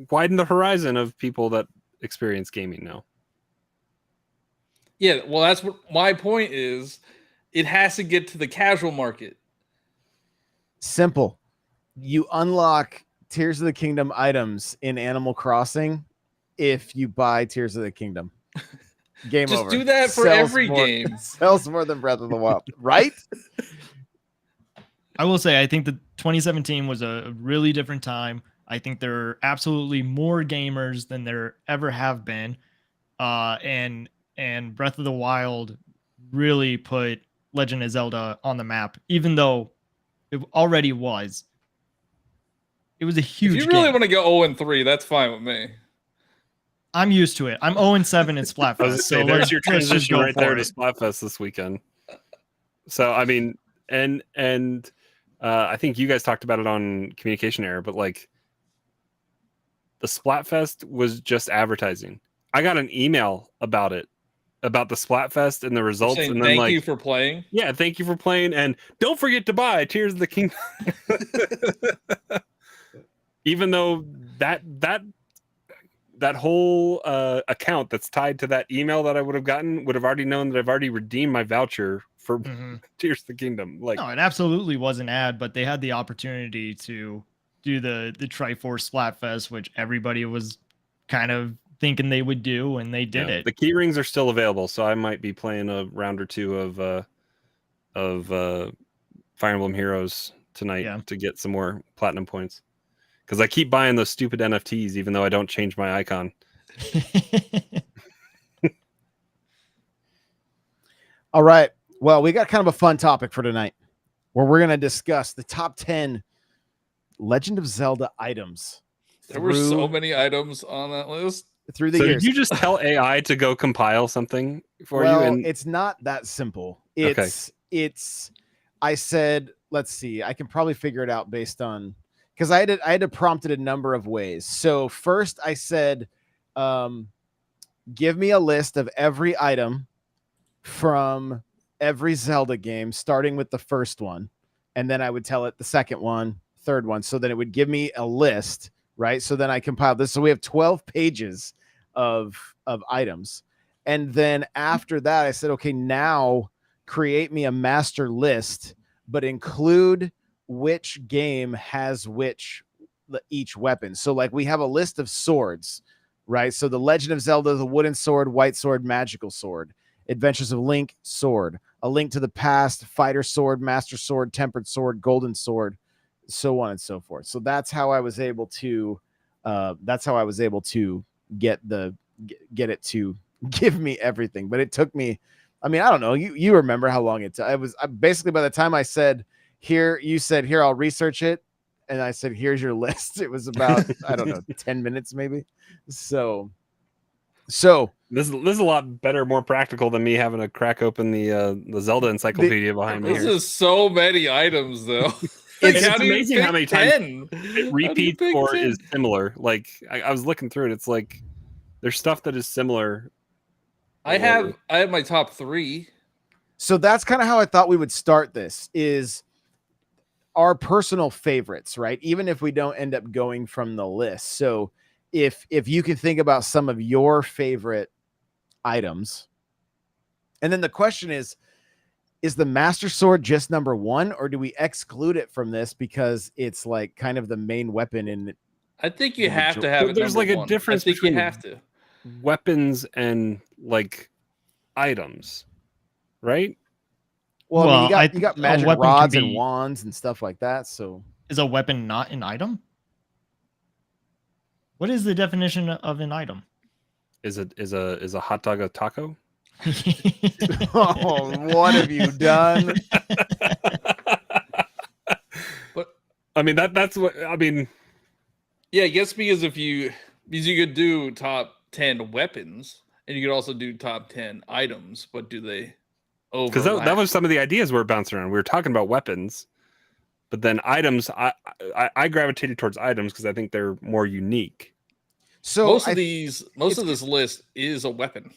widened the horizon of people that experience gaming now. Yeah, well, that's what my point is. It has to get to the casual market. Simple. You unlock Tears of the Kingdom items in Animal Crossing if you buy Tears of the Kingdom. Game Just over. Do that for every game. Sells more than Breath of the Wild, right? I will say, I think that 2017 was a really different time. I think there are absolutely more gamers than there ever have been. And Breath of the Wild really put Legend of Zelda on the map, even though it already was. It was a huge game. If you really want to go 0-3, that's fine with me. I'm used to it. I'm 0-7 in Splatfest. So there's your transition right there to Splatfest this weekend. So I mean, and I think you guys talked about it on Communication Error, but like the Splatfest was just advertising. I got an email about it, about the Splatfest and the results, saying, and then thank you for playing. Yeah, thank you for playing, and don't forget to buy Tears of the Kingdom. Even though that that whole account that's tied to that email that I would have gotten would have already known that I've already redeemed my voucher for Tears of the Kingdom. Like, no, it absolutely was an ad, but they had the opportunity to do the Triforce Splatfest, which everybody was kind of thinking they would do, and they did it. The key rings are still available, so I might be playing a round or two of Fire Emblem Heroes tonight to get some more platinum points. Because I keep buying those stupid NFTs, even though I don't change my icon. All right. Well, we got kind of a fun topic for tonight where we're going to discuss the top 10 Legend of Zelda items. There were so many items on that list. Through the So years. did you just tell AI to go compile something for well, you? And it's not that simple. It's I said, let's see, I can probably figure it out based on, because I had to prompt it a number of ways. So first I said, give me a list of every item from every Zelda game, starting with the first one. And then I would tell it the second one, third one. So then it would give me a list, right? So then I compiled this. So we have 12 pages of items. And then after that, I said, okay, now create me a master list, but include which game has each weapon. So like we have a list of swords, right? So the Legend of Zelda, the wooden sword, white sword, magical sword. Adventures of Link, sword. A Link to the Past, fighter sword, master sword, tempered sword, golden sword, so on and so forth. So that's how I was able to get it to give me everything. But it took me, I mean, I don't know. You remember how long it took. I was basically, by the time I said here, you said here, I'll research it. And I said, here's your list. It was about, I don't know, 10 minutes maybe. So this is a lot better, more practical than me having to crack open the Zelda encyclopedia behind me. This is so many items, though. It's amazing how many times 10? it repeats or 10? is similar. Like I was looking through it, it's like there's stuff that is similar. I have my top 3. So that's kind of how I thought we would start this, is our personal favorites, right? Even if we don't end up going from the list. So if you can think about some of your favorite items, and then the question is the Master Sword just number 1, or do we exclude it from this because it's like kind of the main weapon in? I think you have to have it. There's like a difference between between you have to. weapons and like items, right? Well, I mean, you got magic rods and be, wands and stuff like that. So is a weapon not an item? What is the definition of an item? Is a hot dog a taco? Oh, what have you done? But I mean that's what I mean. Yeah, I guess because you could do top 10 weapons and you could also do top 10 items, but do they overlap? Because that was some of the ideas we were bouncing around. We were talking about weapons, but then items. I gravitated towards items because I think they're more unique. So most of this list is a weapon.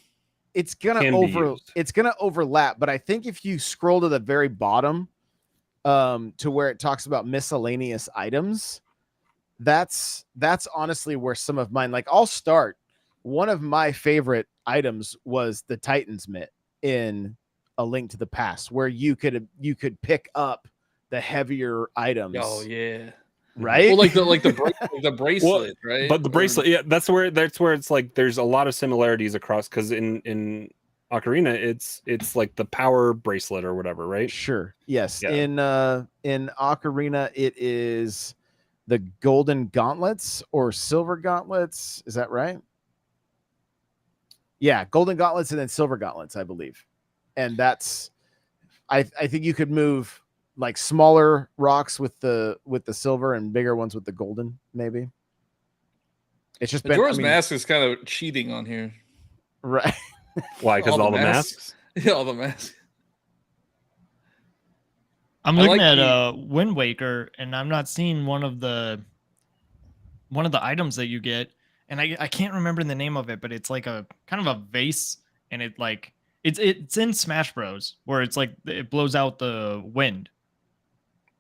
It's gonna overlap, but I think if you scroll to the very bottom, to where it talks about miscellaneous items, that's honestly where some of mine, like I'll start. One of my favorite items was the Titan's Mitt in A Link to the Past, where you could pick up the heavier items. Oh yeah. Right. Well, the bracelet, well, right? But the bracelet, yeah, that's where it's like there's a lot of similarities across, because in Ocarina it's like the power bracelet or whatever, right? Sure. Yes. Yeah. In Ocarina it is the golden gauntlets or silver gauntlets. Is that right? Yeah, golden gauntlets and then silver gauntlets, I believe. And that's I think you could move like smaller rocks with the silver and bigger ones with the golden, maybe. It's just Majora's Mask is kind of cheating on here. Right. Why? Because all the masks? Yeah, all the masks. I'm looking at Wind Waker, and I'm not seeing one of the items that you get, and I can't remember the name of it, but it's like a kind of a vase, and it like it's in Smash Bros, where it's like it blows out the wind.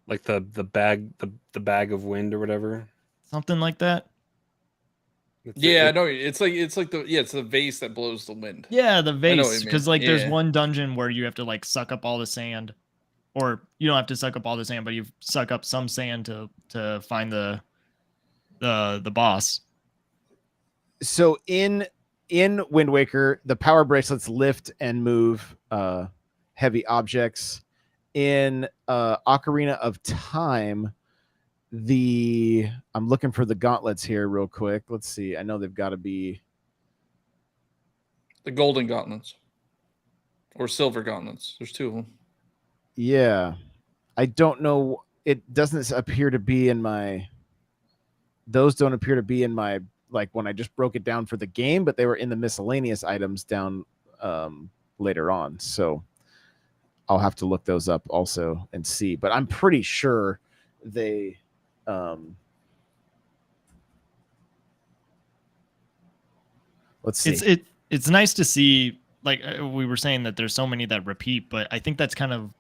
Like the bag of wind or whatever. Something like that. Yeah, I know. It's like it's the vase that blows the wind. Yeah, the I know what vase, you because mean. like there's Yeah. one dungeon where you have to like suck up all the sand, or you don't have to suck up all the sand, but you suck up some sand to find the boss. So in Wind Waker, the power bracelets lift and move heavy objects. In Ocarina of Time, I'm looking for the gauntlets here real quick. Let's see. I know they've got to be The golden gauntlets or silver gauntlets. There's two of them. Yeah. I don't know. It doesn't appear to be in my. Those don't appear to be in my, like, when I just broke it down for the game, but they were in the miscellaneous items down later on. So I'll have to look those up also and see. But I'm pretty sure they. Let's see. It's nice to see, like we were saying, that there's so many that repeat, but I think that's kind of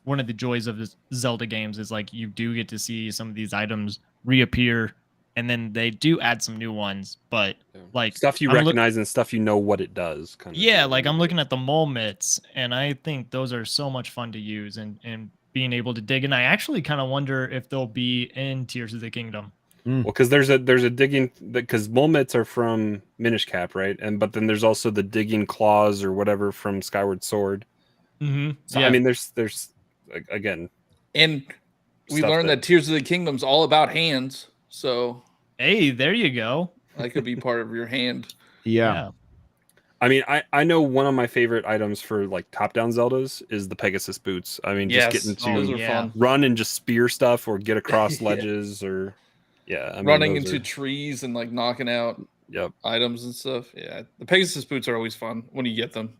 one of the joys of the Zelda games is like you do get to see some of these items reappear, and then they do add some new ones, but like stuff you recognize and stuff you know what it does. Kind of yeah, like I'm looking at the mole mitts, and I think those are so much fun to use and being able to dig. And I actually kind of wonder if they'll be in Tears of the Kingdom. Well, because there's a digging, because mole mitts are from Minish Cap, right? But then there's also the digging claws or whatever from Skyward Sword. Mm-hmm. So yeah. I mean, there's again, and we learned that Tears of the Kingdom's all about hands. So hey, there you go. That could be part of your hand. Yeah. I mean, I know one of my favorite items for like top-down Zeldas is the Pegasus boots. I mean, just getting to run and just spear stuff or get across ledges or I mean, running into trees and like knocking out items and stuff. Yeah, the Pegasus boots are always fun when you get them.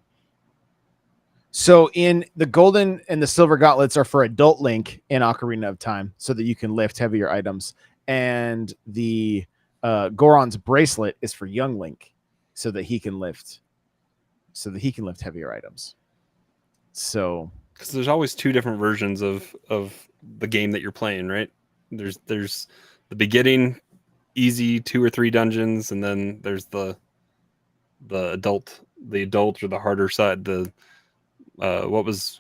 So in the golden and the silver gauntlets are for adult Link in Ocarina of Time, so that you can lift heavier items, and the Goron's bracelet is for young Link, so that he can lift heavier items. So because there's always two different versions of the game that you're playing, right? There's the beginning easy 2 or 3 dungeons, and then there's the adult or the harder side. The what was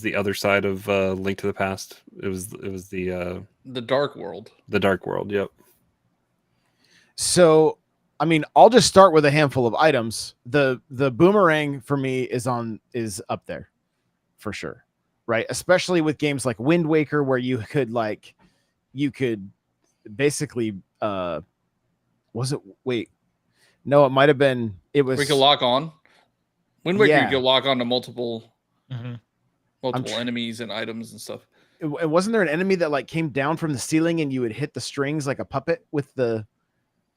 the other side of Link to the Past? It was the Dark World. The Dark World, yep. So I mean, I'll just start with a handful of items. The boomerang for me is up there for sure, right? Especially with games like Wind Waker, where you could basically it might have been we could lock on. Wind Waker, you could lock on to multiple enemies and items and stuff. Wasn't there an enemy that like came down from the ceiling and you would hit the strings like a puppet with the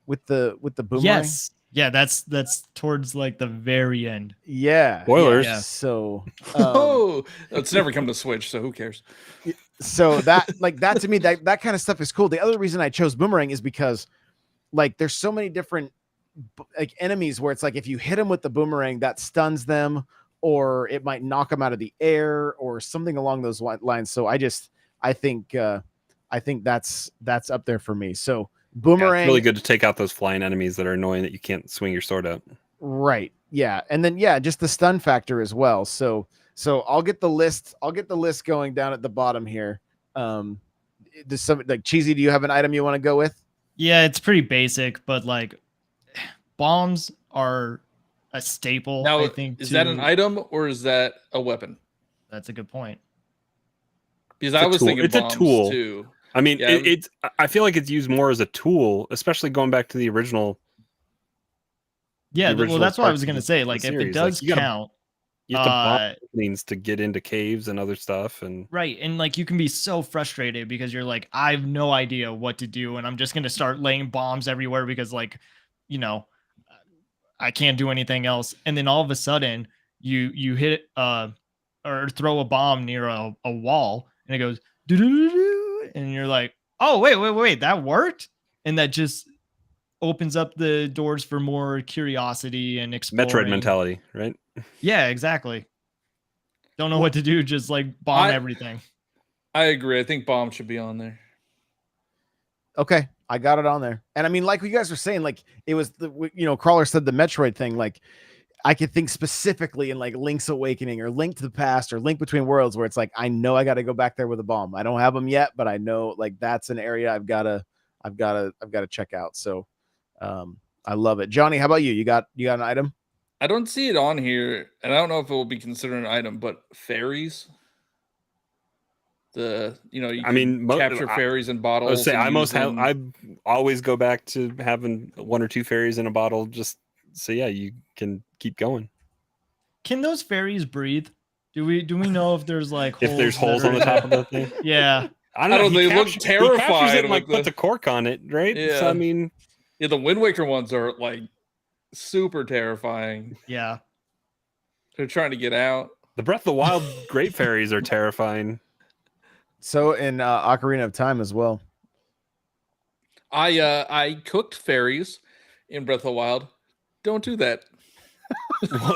boomerang? Yes. Yeah, that's towards like the very end. Yeah. Spoilers. Yeah. So it's never come to Switch, so who cares? So that to me, that kind of stuff is cool. The other reason I chose boomerang is because like there's so many different like enemies where it's like if you hit them with the boomerang, that stuns them, or it might knock them out of the air or something along those lines. So I think that's up there for me. So boomerang, it's really good to take out those flying enemies that are annoying that you can't swing your sword at. Right. Yeah. And then just the stun factor as well. So I'll get the list going down at the bottom here. There's some like Cheesy, do you have an item you want to go with? Yeah, it's pretty basic, but like bombs are a staple. Now, I think is that an item or is that a weapon? That's a good point. Because I was thinking it's bombs a tool too. I mean, it's I feel like it's used more as a tool, especially going back to the original. Yeah, well, that's what I was gonna say. Like, if it does like, count, you have to bomb openings to get into caves and other stuff, and right, and like you can be so frustrated because you're like, I have no idea what to do, and I'm just gonna start laying bombs everywhere because, like, you know, I can't do anything else. And then all of a sudden, you hit or throw a bomb near a wall, and it goes doo-doo-doo-doo, and you're like, oh wait, that worked, and that just opens up the doors for more curiosity and exploring. Metroid mentality, right? Yeah, exactly. Don't know what to do, just like bomb everything. I agree. I think bomb should be on there. Okay, I got it on there. And I mean, like you guys were saying, like it was Crawler said the Metroid thing. Like I could think specifically in like Link's Awakening or Link to the Past or Link Between Worlds, where it's like I know I got to go back there with a bomb. I don't have them yet, but I know like that's an area I've got to check out. So I love it. Johnny, how about you? You got an item? I don't see it on here, and I don't know if it will be considered an item, but fairies. You can capture fairies in bottles. I always go back to having 1 or 2 fairies in a bottle, just so you can keep going. Can those fairies breathe? Do we know if there's like if there's holes on the top of the thing? Yeah, I don't know. They look terrified. It, puts a cork on it, right? Yeah. So, I mean, yeah, the Wind Waker ones are like super terrifying. Yeah, they're trying to get out. The Breath of the Wild grape fairies are terrifying. So in Ocarina of Time as well. I cooked fairies in Breath of the Wild. Don't do that.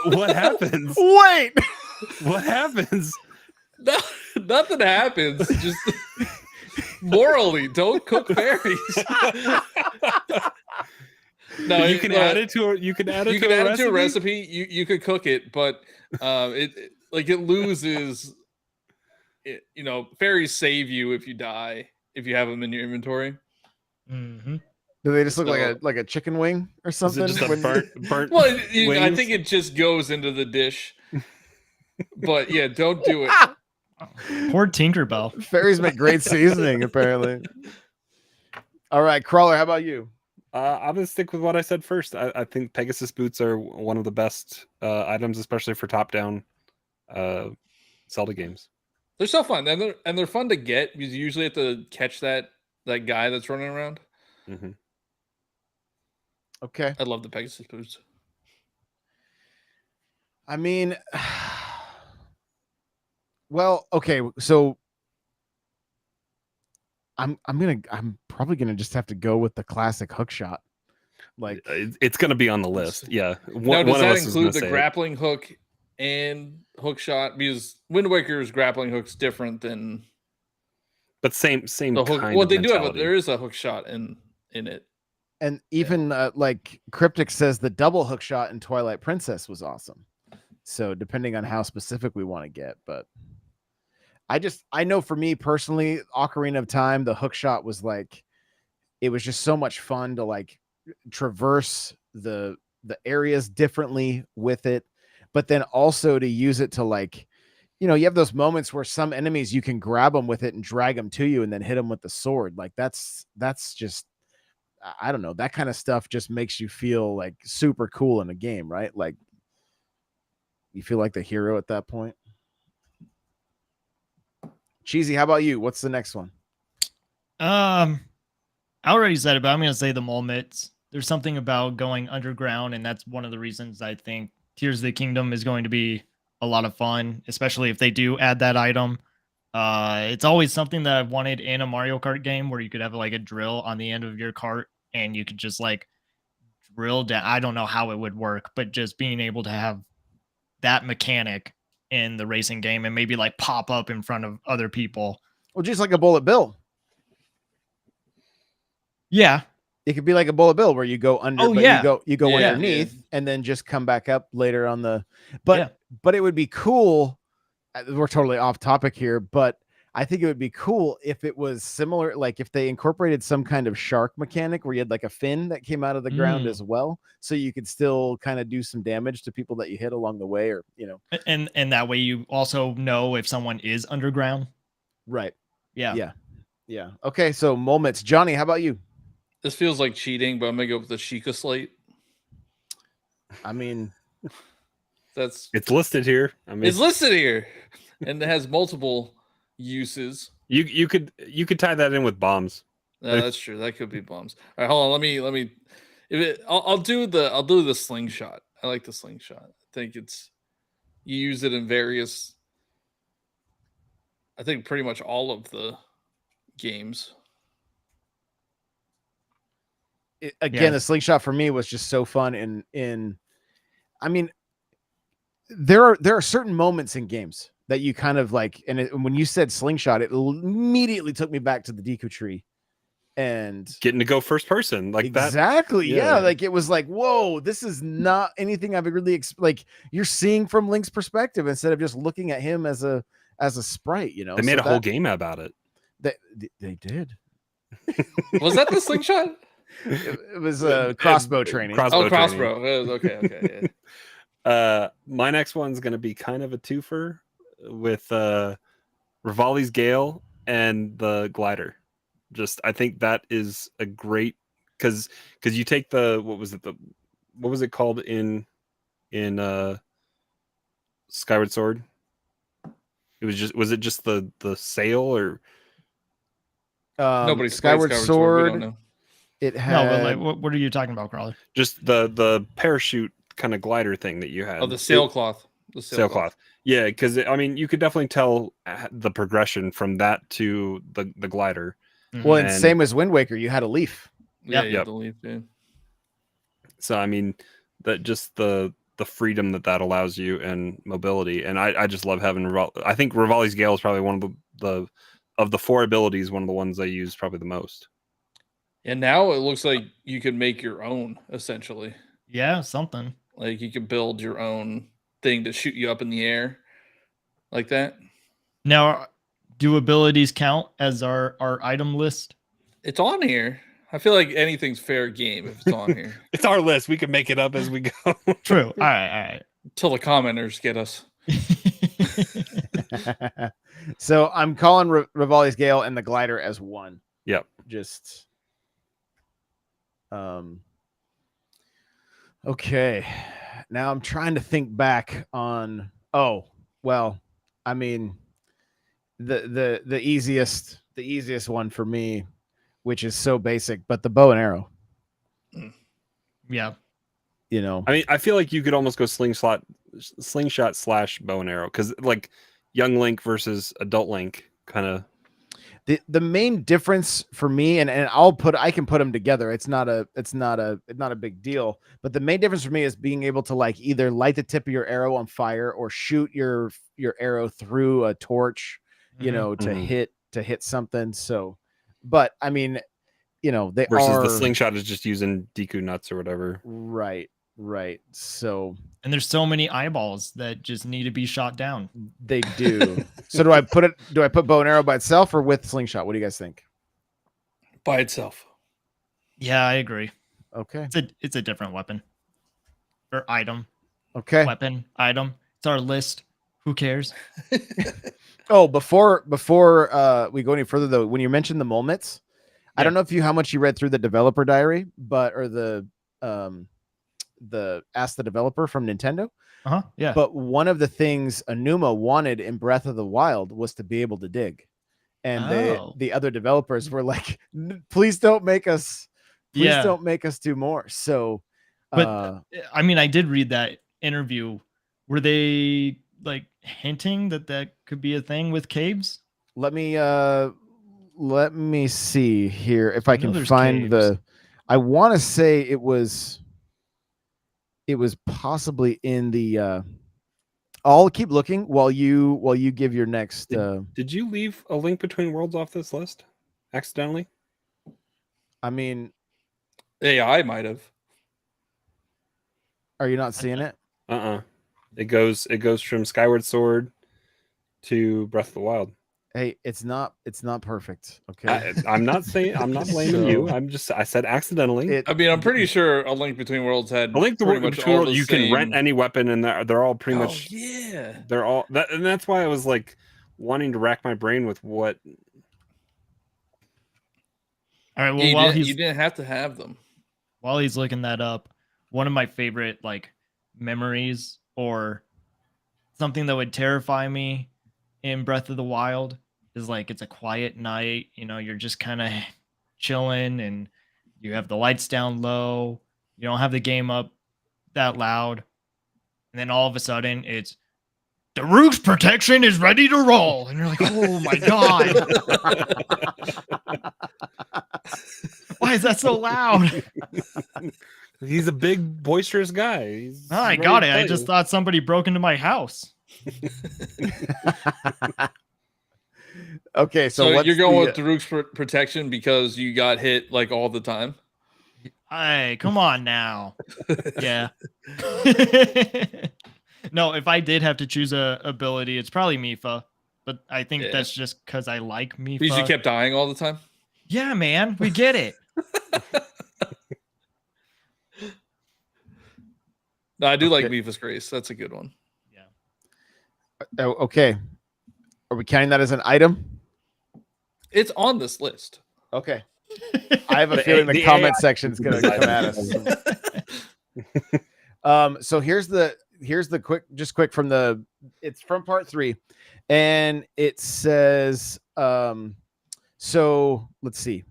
What happens? Wait, what happens? No, nothing happens. Just morally, don't cook fairies. No, you can add it to a recipe. You could cook it, but it loses. Fairies save you if you die if you have them in your inventory. Mm-hmm. Do they just look like a chicken wing or something? Is it just a burnt well, I think it just goes into the dish. But yeah, don't do it. Poor Tinkerbell. Fairies make great seasoning, apparently. All right, Crawler, how about you? I'm gonna stick with what I said first. I think Pegasus boots are one of the best items, especially for top-down Zelda games. They're so fun, and they're fun to get because you usually have to catch that guy that's running around. Mm-hmm. Okay. I love the Pegasus boots. I mean, well, okay, so I'm probably gonna just have to go with the classic hookshot. Like it's gonna be on the list. Yeah. Now, does that include the grappling hook and hookshot? Because Wind Waker's grappling hook's different than. But same the hook. kind. Well, they do have there is a hookshot in it. And even like Cryptic says, the double hookshot in Twilight Princess was awesome. So depending on how specific we want to get, but I know for me personally, Ocarina of Time, the hookshot was like, it was just so much fun to like traverse the areas differently with it, but then also to use it to like, you have those moments where some enemies you can grab them with it and drag them to you and then hit them with the sword. Like that's just, I don't know, that kind of stuff just makes you feel like super cool in a game, right? Like you feel like the hero at that point. Cheesy, how about you? What's the next one? I already said it, but I'm going to say the mole mitts. There's something about going underground, and that's one of the reasons I think Tears of the Kingdom is going to be a lot of fun, especially if they do add that item. It's always something that I've wanted in a Mario Kart game where you could have like a drill on the end of your cart and you could just like drill down. I don't know how it would work, but just being able to have that mechanic in the racing game and maybe like pop up in front of other people. Well, just like a bullet bill. Yeah. It could be like a bullet bill where you go under, you go underneath and then just come back up later on the, but it would be cool. We're totally off topic here, but I think it would be cool if it was similar. Like if they incorporated some kind of shark mechanic where you had like a fin that came out of the ground as well. So you could still kind of do some damage to people that you hit along the way, or, and that way you also know if someone is underground. Right. Yeah. Okay. So moments, Johnny, how about you? This feels like cheating, but I'm gonna go with the Sheikah slate. I mean, it's listed here. It's listed here, and it has multiple uses. You could tie that in with bombs. That's true. That could be bombs. All right, hold on. Let me. I'll do the slingshot. I like the slingshot. I think you use it in various. I think pretty much all of the games. The slingshot for me was just so fun. I mean, there are certain moments in games that you kind of like, and when you said slingshot, it immediately took me back to the Deku Tree and getting to go first person like that. Exactly. Yeah. Yeah. Like it was like, whoa, this is not anything I've really like you're seeing from Link's perspective instead of just looking at him as a sprite, you know. They made So a whole game about it. They did. Was that the slingshot? It was a crossbow training. Oh, training. crossbow. Okay. Yeah. My next one's gonna be kind of a twofer with Rivali's Gale and the glider. Just I think that is a great because you take the what was it called in Skyward Sword? Was it just the sail or Nobody's played Skyward We Sword. don't know. It No, had but like, what are you talking about, Crawler? just the parachute kind of glider thing that you had? Oh, the sailcloth. The Sailcloth. Yeah, because I mean, you could definitely tell the progression from that to the glider. well, and And- same as Wind Waker, you had a leaf. Yeah, Yep. you have to leave, yeah. So I mean, that just the freedom that allows you and mobility, and I just love having I think Rivali's Gale is probably one of the of the 4 abilities, one of the ones I use probably the most. And now it looks like you can make your own, essentially. Yeah, something. Like you can build your own thing to shoot you up in the air like that. Now, do abilities count as our item list? It's on here. I feel like anything's fair game if it's on here. It's our list. We can make it up as we go. True. All right. Until the commenters get us. So I'm calling Rivali's Gale and the glider as one. Yep. Just okay. Now I'm trying to think back on I mean the easiest one for me, which is so basic, but the bow and arrow. Yeah. You know. I mean, I feel like you could almost go slingshot / bow and arrow because like young Link versus adult Link kind of. The main difference for me, and I can put them together. It's not a big deal. But the main difference for me is being able to like either light the tip of your arrow on fire or shoot your arrow through a torch, you know, to hit something. So, but I mean, you know, they versus are the slingshot is just using Deku nuts or whatever. Right. So, and there's so many eyeballs that just need to be shot down. They do. So do I put bow and arrow by itself or with slingshot? What do you guys think? By itself. Yeah, I agree. Okay. It's a different weapon or item. Okay. Weapon, item. It's our list. Who cares? Oh, before we go any further though, when you mentioned the Molmets, I don't know how much you read through the developer diary, or the Ask the Developer from Nintendo. Yeah. But one of the things Anuma wanted in Breath of the Wild was to be able to dig. And the other developers were like, please don't make us do more. So but I mean, I did read that interview. Were they like hinting that could be a thing with caves? Let me see here if I can find caves. I want to say it was possibly in the I'll keep looking while you give your next Did you leave A Link Between Worlds off this list accidentally? I mean, AI might have. are you not seeing it? It goes from Skyward Sword to Breath of the Wild. Hey, it's not perfect. Okay. I'm not blaming you. I said accidentally. I mean, I'm pretty sure A Link Between Worlds had A Link pretty much Between all Worlds, the you same... can rent any weapon, and they're all pretty much. Yeah. They're all that, and that's why I was like wanting to rack my brain with what. All right. Well, you didn't have to have them. While he's looking that up, one of my favorite like memories or something that would terrify me in Breath of the Wild is like it's a quiet night, you know, you're just kind of chilling and you have the lights down low, you don't have the game up that loud, and then all of a sudden it's the roof's protection is ready to roll, and you're like, oh my god. Why is that so loud? He's a big boisterous guy. I got it. I just thought somebody broke into my house. Okay, so what's you're going the, with Daruk's protection because you got hit like all the time. Hey, come on now. Yeah. No, if I did have to choose a ability, it's probably Mifa. But I think Yeah. that's just because I like Mifa. Because you kept dying all the time. Yeah, man, we get it. No, I do like Okay. Mifa's Grace. That's a good one. Yeah. okay. Are we counting that as an item? It's on this list. Okay. I have a The feeling the the comment AI section's gonna come at us. So here's the quick from it's from part 3, and it says so let's see.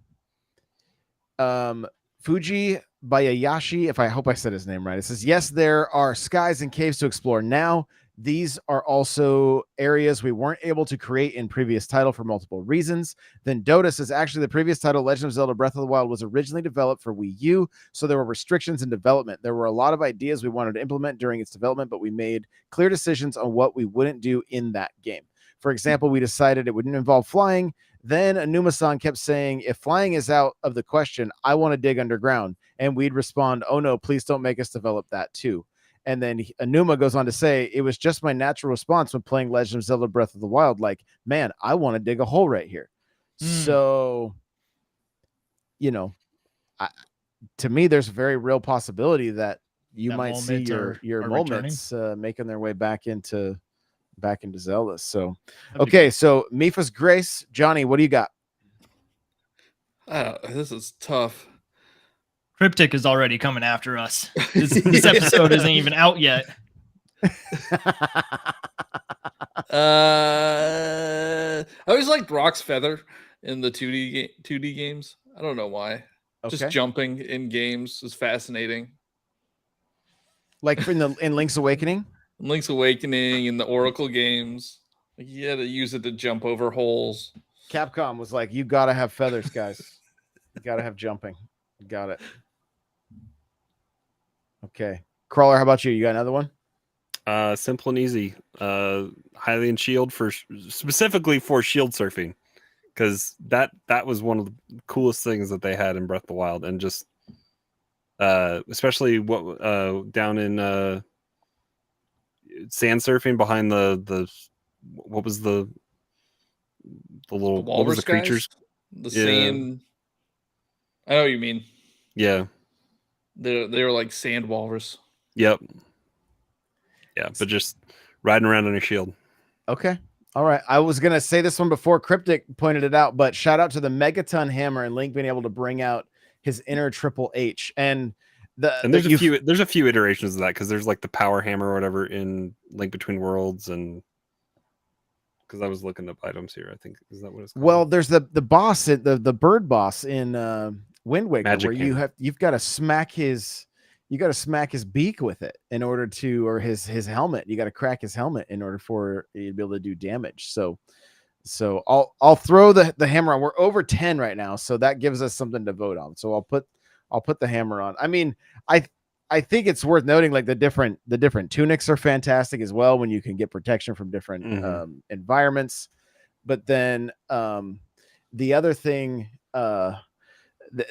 Fuji Bayayashi, if I hope I said his name right. It says, yes, there are skies and caves to explore now. These are also areas we weren't able to create in previous title for multiple reasons. Then Dota says, actually, the previous title, Legend of Zelda Breath of the Wild, was originally developed for Wii U, so there were restrictions in development. There were a lot of ideas we wanted to implement during its development, but we made clear decisions on what we wouldn't do in that game. For example, we decided it wouldn't involve flying. Then Anuma-san kept saying, if flying is out of the question, I want to dig underground. And we'd respond, oh no, please don't make us develop that too. And then Anuma goes on to say, it was just my natural response when playing Legend of Zelda Breath of the Wild. Like, man, I want to dig a hole right here. So, you know, to me, there's a very real possibility that you That might see Molmets your are Molmets making their way back into Zelda. So, That'd be okay. cool. So Mifa's Grace, Johnny, what do you got? This is tough. Cryptic is already coming after us. This episode isn't even out yet. I always liked Brock's feather in the 2D games. I don't know why. Okay. Just jumping in games is fascinating. Like in Link's Awakening? Link's Awakening and the Oracle games. Like you had to use it to jump over holes. Capcom was like, you got to have feathers, guys. You got to have jumping. Got it. Okay. Crawler, how about you? You got another one? Simple and easy. Hylian shield specifically for shield surfing, because that was one of the coolest things that they had in Breath of the Wild, and just especially down in sand surfing behind the what was the little what was the creatures? The sand. I know what you mean. Yeah. They were like sand walrus. Yep. Yeah, but just riding around on a shield. Okay. All right. I was gonna say this one before Cryptic pointed it out, but shout out to the Megaton Hammer and Link being able to bring out his inner Triple H. And there's a few iterations of that, because there's like the Power Hammer or whatever in Link Between Worlds, and because I was looking up items here, I think is that what it's called? Well, there's the boss, the bird boss in Wind Waker, Magic where Hammer. you've got to smack his beak with it in order to, or his helmet. You got to crack his helmet in order for you to be able to do damage. So I'll throw the hammer on. We're over 10 right now, so that gives us something to vote on. So I'll put the hammer on. I mean, I think it's worth noting, like the different tunics are fantastic as well when you can get protection from different environments. But then the other thing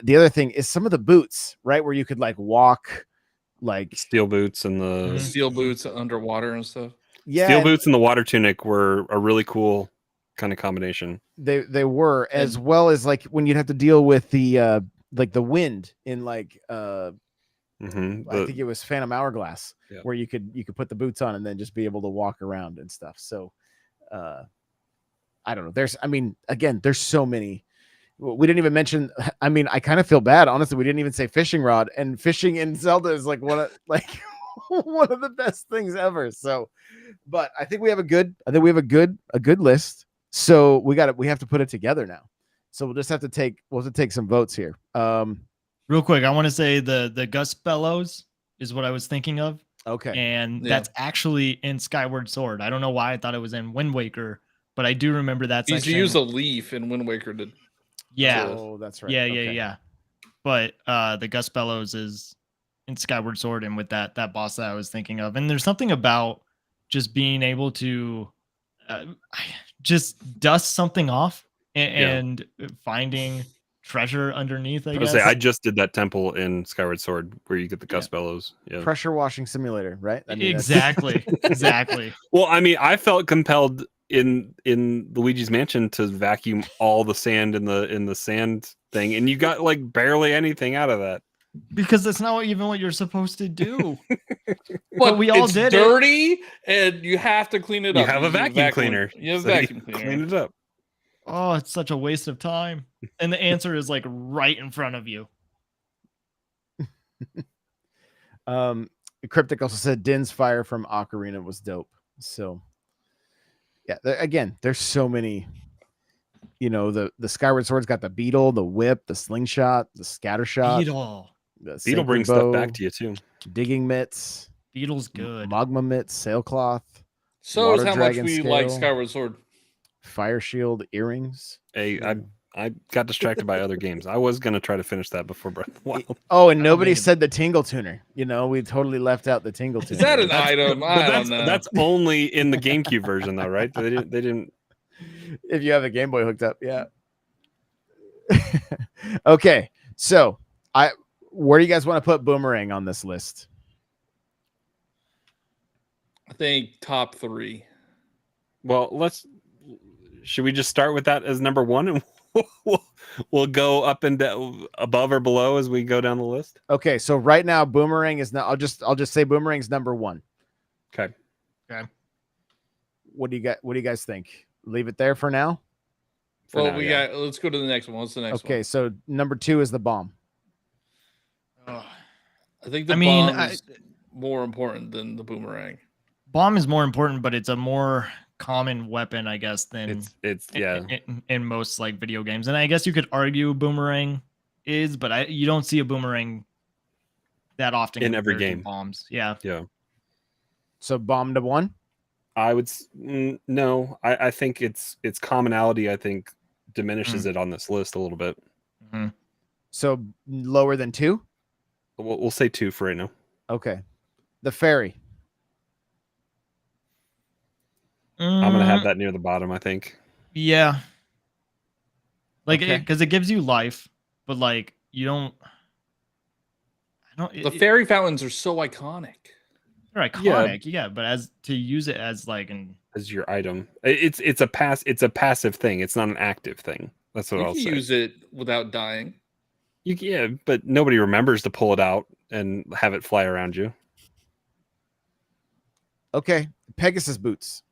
the other thing is some of the boots, right, where you could like walk, like steel boots and the steel boots underwater and stuff. Yeah, steel boots and the water tunic were a really cool kind of combination. They were, as well as like when you'd have to deal with the like the wind in like I think it was Phantom Hourglass, where you could put the boots on and then just be able to walk around and stuff. So I don't know. There's so many. We didn't even mention. I mean, I kind of feel bad, honestly. We didn't even say fishing rod, and fishing in Zelda is like one of the best things ever. So, but I think we have a good list. So we have to put it together now. So we'll have to take some votes here. Real quick, I want to say the Gus Bellows is what I was thinking of. Okay, and that's actually in Skyward Sword. I don't know why I thought it was in Wind Waker, but I do remember that section. You use a leaf in Wind Waker to. Yeah. Oh, that's right. Yeah. But the Gus Bellows is in Skyward Sword, and with that boss that I was thinking of. And there's something about just being able to just dust something off and finding treasure underneath, I guess. I just did that temple in Skyward Sword where you get the Gust Bellows. Yeah. Pressure washing simulator, right? I mean, that's- Exactly. Exactly. Well, I mean, I felt compelled in Luigi's Mansion to vacuum all the sand in the sand thing, and you got like barely anything out of that. Because that's not even what you're supposed to do. But we all it's did it. dirty, and you have to clean it You up. have a vacuum cleaner. You have a so vacuum you cleaner. Clean it up. Oh, it's such a waste of time. And the answer is like right in front of you. Cryptic also said Din's fire from Ocarina was dope. So yeah, again, there's so many. You know, the Skyward Sword's got the beetle, the whip, the slingshot, the scatter shot. Beetle. Beetle brings stuff back to you too. Digging mitts. Beetle's good. Magma mitts, sailcloth. So Water is how much dragon we scale. like Skyward Sword. Fire shield earrings. Hey, I got distracted by other games. I was gonna try to finish that before Breath of the Wild. Oh, and nobody mean to- said the tingle tuner. You know, we totally left out the tingle tuner. Is that an item? But I don't know. that's only in the GameCube version though, right? They didn't If you have a Game Boy hooked up, yeah. Okay, so where do you guys want to put Boomerang on this list? I think top 3. Well, should we just start with that as number 1 and we'll go up and down, above or below as we go down the list? Okay, so right now Boomerang is now. I'll just say Boomerang's number 1. Okay. Okay. What do you guys think? Leave it there for now. Well, let's go to the next one. What's the next one? Okay, so number 2 is the bomb. I think the bomb is more important than the boomerang. Bomb is more important, but it's a more common weapon, I guess, than it's in most like video games. And I guess you could argue boomerang is, but you don't see a boomerang that often in every compared to game. Bombs, yeah. So bomb to 1. I would no. I think its commonality. I think diminishes it on this list a little bit. Mm-hmm. So lower than 2. We'll say 2 for right now. Okay, the fairy. I'm gonna have that near the bottom. I think. Yeah. Like, Okay. because it gives you life, but like you don't. The fairy fountains are so iconic. They're iconic, yeah, but as to use it as like as your item, it's a passive thing. It's not an active thing. That's what I'll say. You can use it without dying. Yeah, but nobody remembers to pull it out and have it fly around you. Okay, Pegasus boots.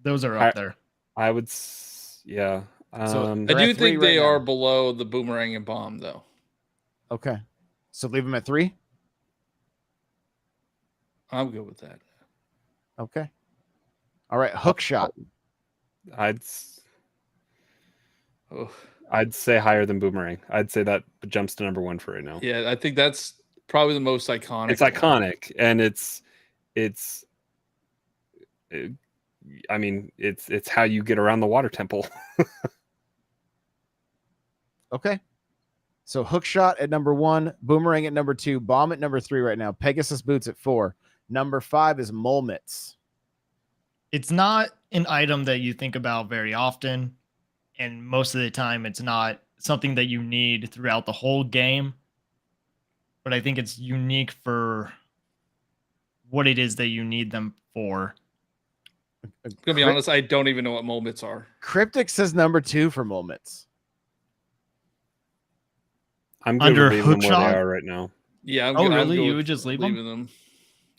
those are up there. I would, yeah. So- I They're do at 3 think they right are now. below the boomerang and bomb, though. Okay, so leave them at 3. I'm good with that. Okay. All right, Hookshot. Oh, I'd say higher than Boomerang. I'd say that jumps to number 1 for right now. yeah, I think that's probably the most iconic. It's iconic, and I mean, it's how you get around the water temple. Okay. So Hookshot at number 1, Boomerang at number 2, Bomb at number 3 right now, Pegasus boots at 4. Number 5 is mole mitts. It's not an item that you think about very often, and most of the time it's not something that you need throughout the whole game. But I think it's unique for what it is that you need them for. I'm gonna be honest, I don't even know what moments are. Cryptic says number 2 for mole mitts. I'm good Under with leaving them where Hookshot? they are right now. Yeah, I'm Oh, good. I'm really? good You with would just leave 'em? leaving them?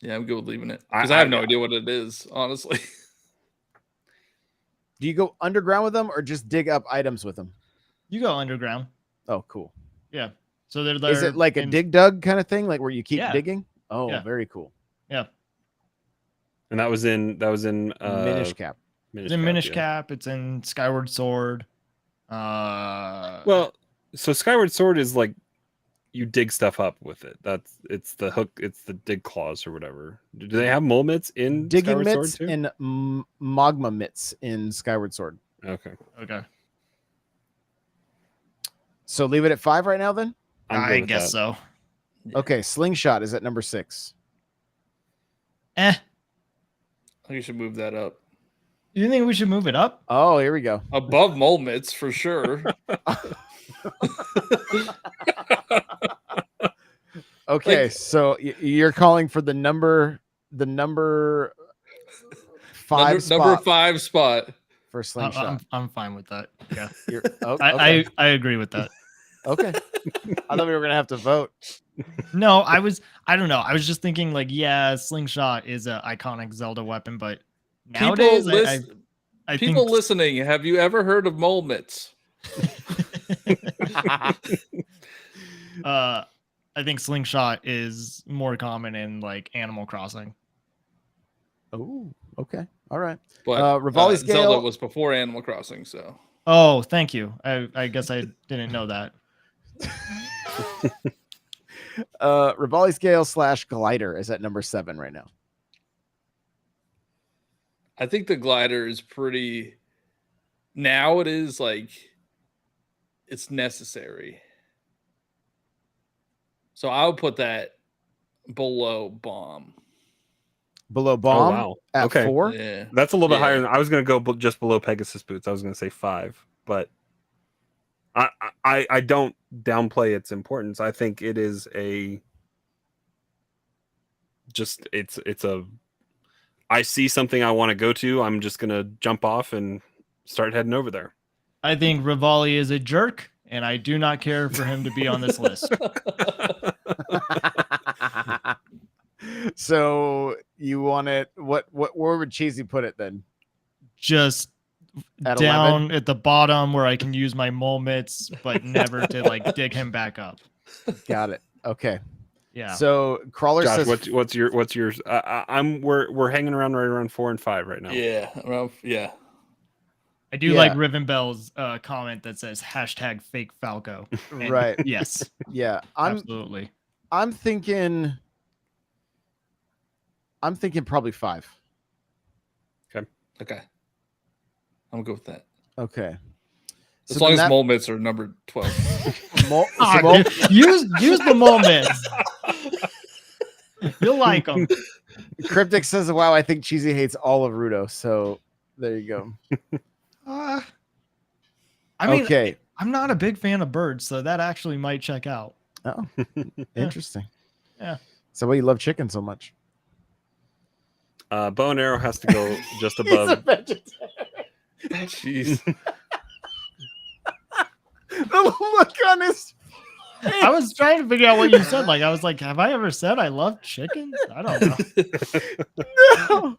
Yeah, I'm good with leaving it because I have no idea what it is, honestly. Do you go underground with them or just dig up items with them? You go underground. Oh, cool. Yeah. So they're Is it like a dig dug kind of thing, like where you keep Yeah. digging? Oh, Yeah. very cool. Yeah. And that was in Minish cap. It's in Minish Cap. It's in Skyward Sword. Well, so Skyward Sword is like you dig stuff up with it. It's the hook. It's the dig claws or whatever. Do they have mole mitts in Digging Skyward mitts Sword too? and magma mitts in Skyward Sword. Okay, okay. So leave it at 5 right now then? I'm good I with guess that. so. Okay, Slingshot is at number 6. Eh. I think you should move that up. You think we should move it up? Oh, here we go. Above mole mitts for sure. Okay, Like- so you're calling for the number five number spot 5 spot. for slingshot. I'm fine with that. Yeah, Okay. I agree with that. Okay. I thought we were gonna have to vote. No, I don't know. I was just thinking like, yeah, slingshot is an iconic Zelda weapon, but nowadays I People think listening, have you ever heard of mole mitts? I think slingshot is more common in like Animal Crossing. Oh, okay. All right. But Rivali scale. Zelda was before Animal Crossing, so Oh, thank you. I guess I didn't know that. Rivali scale / glider is at number 7 right now. I think the glider is pretty. Now it is like it's necessary. So I would put that below bomb. Below bomb wow. at Okay. 4. Yeah. That's a little bit Yeah. higher than I was going to go just below Pegasus boots. I was going to say 5, but I don't downplay its importance. I think it is it's a I see something I want to go to. I'm just going to jump off and start heading over there. I think Rivali is a jerk, and I do not care for him to be on this list. So you want it? Where would Cheesy put it then? Just At down 11? at the bottom where I can use my mole mitts, but never to like dig him back up. Got it. Okay. Yeah. So Crawler Josh, says what's yours? We're hanging around right around 4 and 5 right now. Yeah. Well, yeah. I do like Rivenbell's comment that says hashtag fake Falco. And right. Yes. Yeah. Absolutely. I'm thinking probably 5. Okay. I'm good with that. Okay. As long as mole mitts are number 12. Use the mole mitts. You'll like them. Cryptic says, "Wow, I think Cheesy hates all of Rudo." So there you go. I mean, okay. I'm not a big fan of birds, so that actually might check out. Oh, interesting. Yeah. So why you love chicken so much? Bow and arrow has to go just above. Jeez. The look on his face. I was trying to figure out what you said. Like, I was like, have I ever said I love chickens? I don't know. No.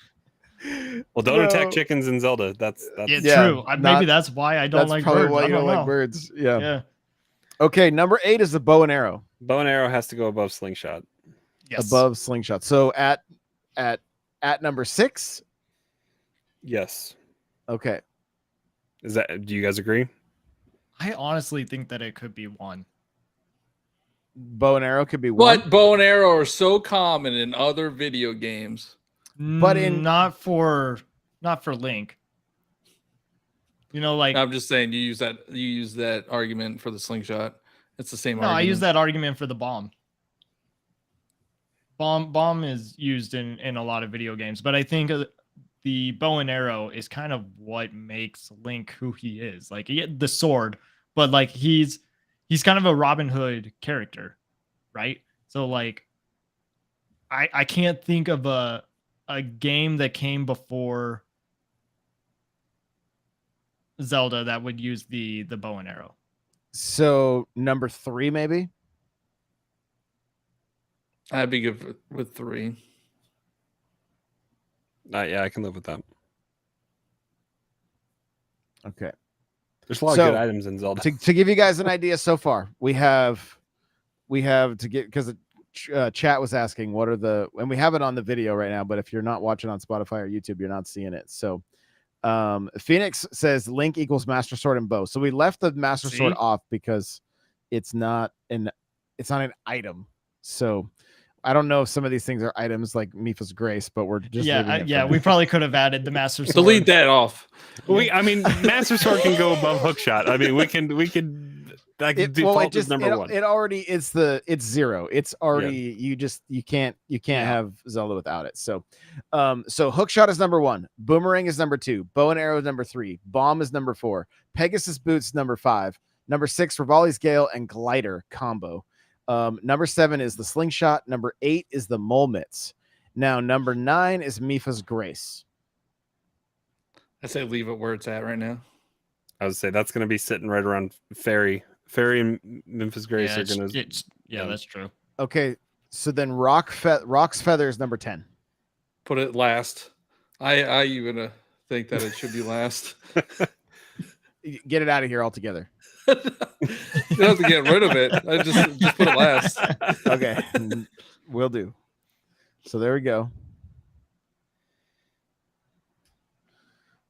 Well, don't attack chickens in Zelda. That's It's Yeah, true. Maybe that's why I don't That's like probably birds. why I you don't like know. birds. Yeah. Yeah. Okay, number 8 is the bow and arrow. bow and arrow has to go above slingshot. Yes. Above slingshot. So at number 6. Yes. Okay. Do you guys agree? I honestly think that it could be 1. Bow and arrow could be 1. But bow and arrow are so common in other video games. But not for Link. You know, like I'm just saying you use that argument for the slingshot. It's the same no, argument. I use that argument for the bomb. Bomb is used in a lot of video games, but I think the bow and arrow is kind of what makes Link who he is. Like the sword, but like he's kind of a Robin Hood character, right? So like I can't think of a game that came before Zelda that would use the bow and arrow. So number 3 maybe? I'd be good with 3. Yeah, I can live with that. Okay. There's a lot of good items in Zelda. To give you guys an idea so far, we have to get, because the chat was asking what are and we have it on the video right now, but if you're not watching on Spotify or YouTube, you're not seeing it. So Phoenix says Link equals Master Sword and bow. So we left the Master Sword off because it's not an item. So I don't know if some of these things are items like Mifa's Grace, but we're just we probably could have added the Master Sword. Delete that off. I mean, Master Sword can go above Hookshot. I mean, we can That It default is just number one. it already it's 0. It's already you can't have Zelda without it. So so Hookshot is number 1, Boomerang is number 2, Bow and Arrow is number 3, Bomb is number 4, Pegasus Boots number 5, number 6 Rivali's Gale and Glider combo. Number 7 is the Slingshot, number 8 is the Mole Mitts. Now number 9 is Mipha's Grace. I say leave it where it's at right now. I would say that's going to be sitting right around Fairy. Fairy and Memphis Grace are going to. Yeah, that's true. Okay, so then Rock's Feather is number 10. Put it last. I even think that it should be last. Get it out of here altogether. You don't have to get rid of it. I just put it last. Okay, will do. So there we go.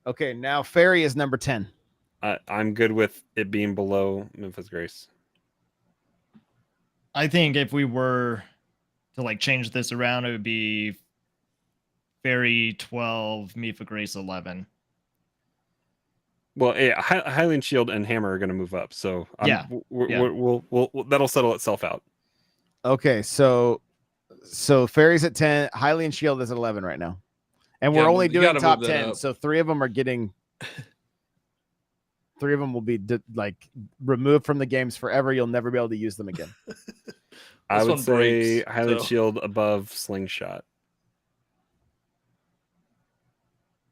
Okay, now Fairy is number 10. I'm good with it being below Memphis Grace. I think if we were to like change this around, it would be Fairy 12, Mipha Grace 11. Well, yeah, Hylian Shield and Hammer are going to move up, so we'll that'll settle itself out. Okay, so Fairy's at 10, Hylian Shield is at 11 right now, and we're only doing top 10. So 3 of them are getting. 3 of them will be removed from the games forever. You'll never be able to use them again. I would say Hylian Shield above Slingshot.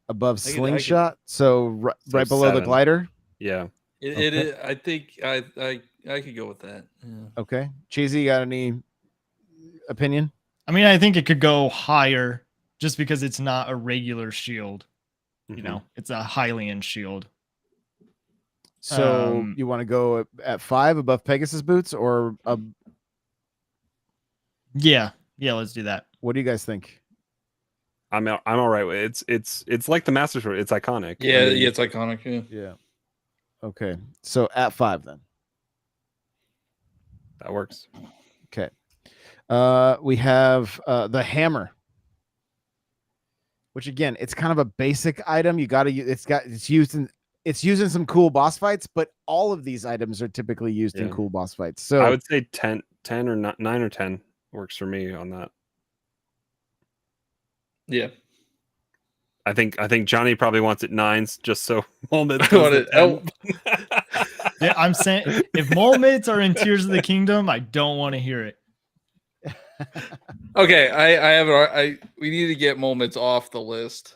Above Slingshot, so right below 7. the Glider. Yeah, it is. I think I could go with that. Yeah. Okay, Cheesy, got any opinion? I mean, I think it could go higher just because it's not a regular shield. You know, it's a Hylian shield. So you want to go at 5 above Pegasus Boots, or yeah, let's do that. what do you guys think? I'm all right with it. It's like the Master Sword. It's iconic. Yeah, it's iconic. Yeah. Okay, so at 5 then. That works. Okay. We have the Hammer, which again, it's kind of a basic item. You got to it's used in some cool boss fights, but all of these items are typically used in cool boss fights. So I would say 10 or 9 or 10 works for me on that. Yeah. I think Johnny probably wants it 9s just so Molmits. Yeah, I'm saying if Molmits are in Tears of the Kingdom, I don't want to hear it. Okay, we need to get Molmits off the list.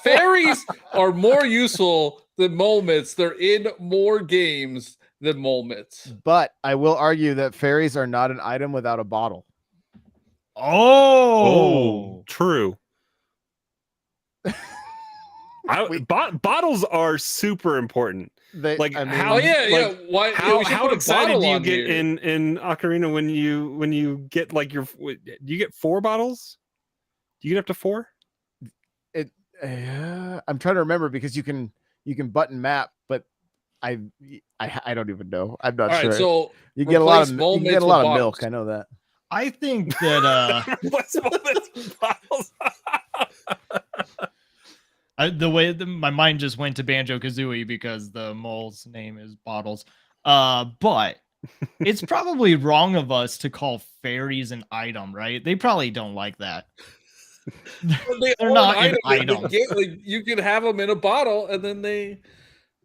Fairies are more useful than Molmits. They're in more games than Molmits. But I will argue that fairies are not an item without a bottle. Oh, true. Bottles are super important. Why? How excited do you get in Ocarina when you get like do you get 4 bottles? Do you get up to 4? I'm trying to remember because you can button map, but I don't even know. I'm not sure. Right, so you get a lot of milk. I know that. I think that the way my mind just went to Banjo-Kazooie because the mole's name is Bottles. But it's probably wrong of us to call fairies an item, right? They probably don't like that. They're not an item. You can have them in a bottle, and then they.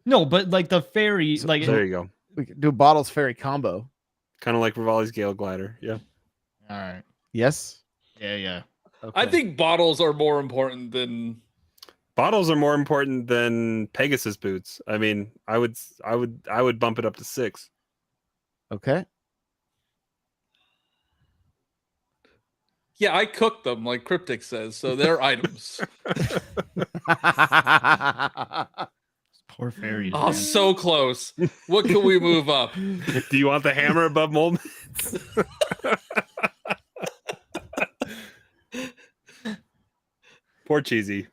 No, but like the fairy, like there you go. We can do Bottles fairy combo, kind of like Rivali's Gale Glider. Yeah. All right. Yes. Yeah. Okay. I think bottles are more important than Pegasus Boots. I mean, I would bump it up to 6. Okay. Yeah, I cooked them like Cryptic says, so they're items. Poor fairies. Oh, man. So close. What can we move up? Do you want the hammer above Molmits? Poor Cheesy.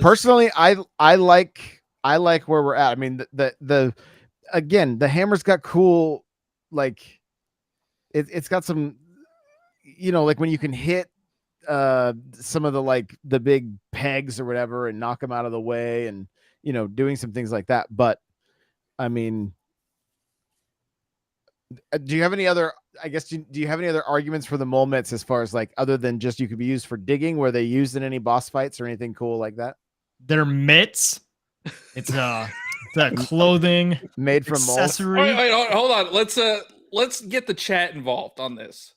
Personally, I like where we're at. I mean, the again, the hammer's got cool, like it's got some, like when you can hit some of the like the big pegs or whatever and knock them out of the way, and doing some things like that. But I mean, do you have any other? I guess do you have any other arguments for the mole mitts as far as like other than just you could be used for digging? Were they used in any boss fights or anything cool like that? They're mitts. It's the clothing Made from mold. accessory. Wait, hold on. Let's get the chat involved on this.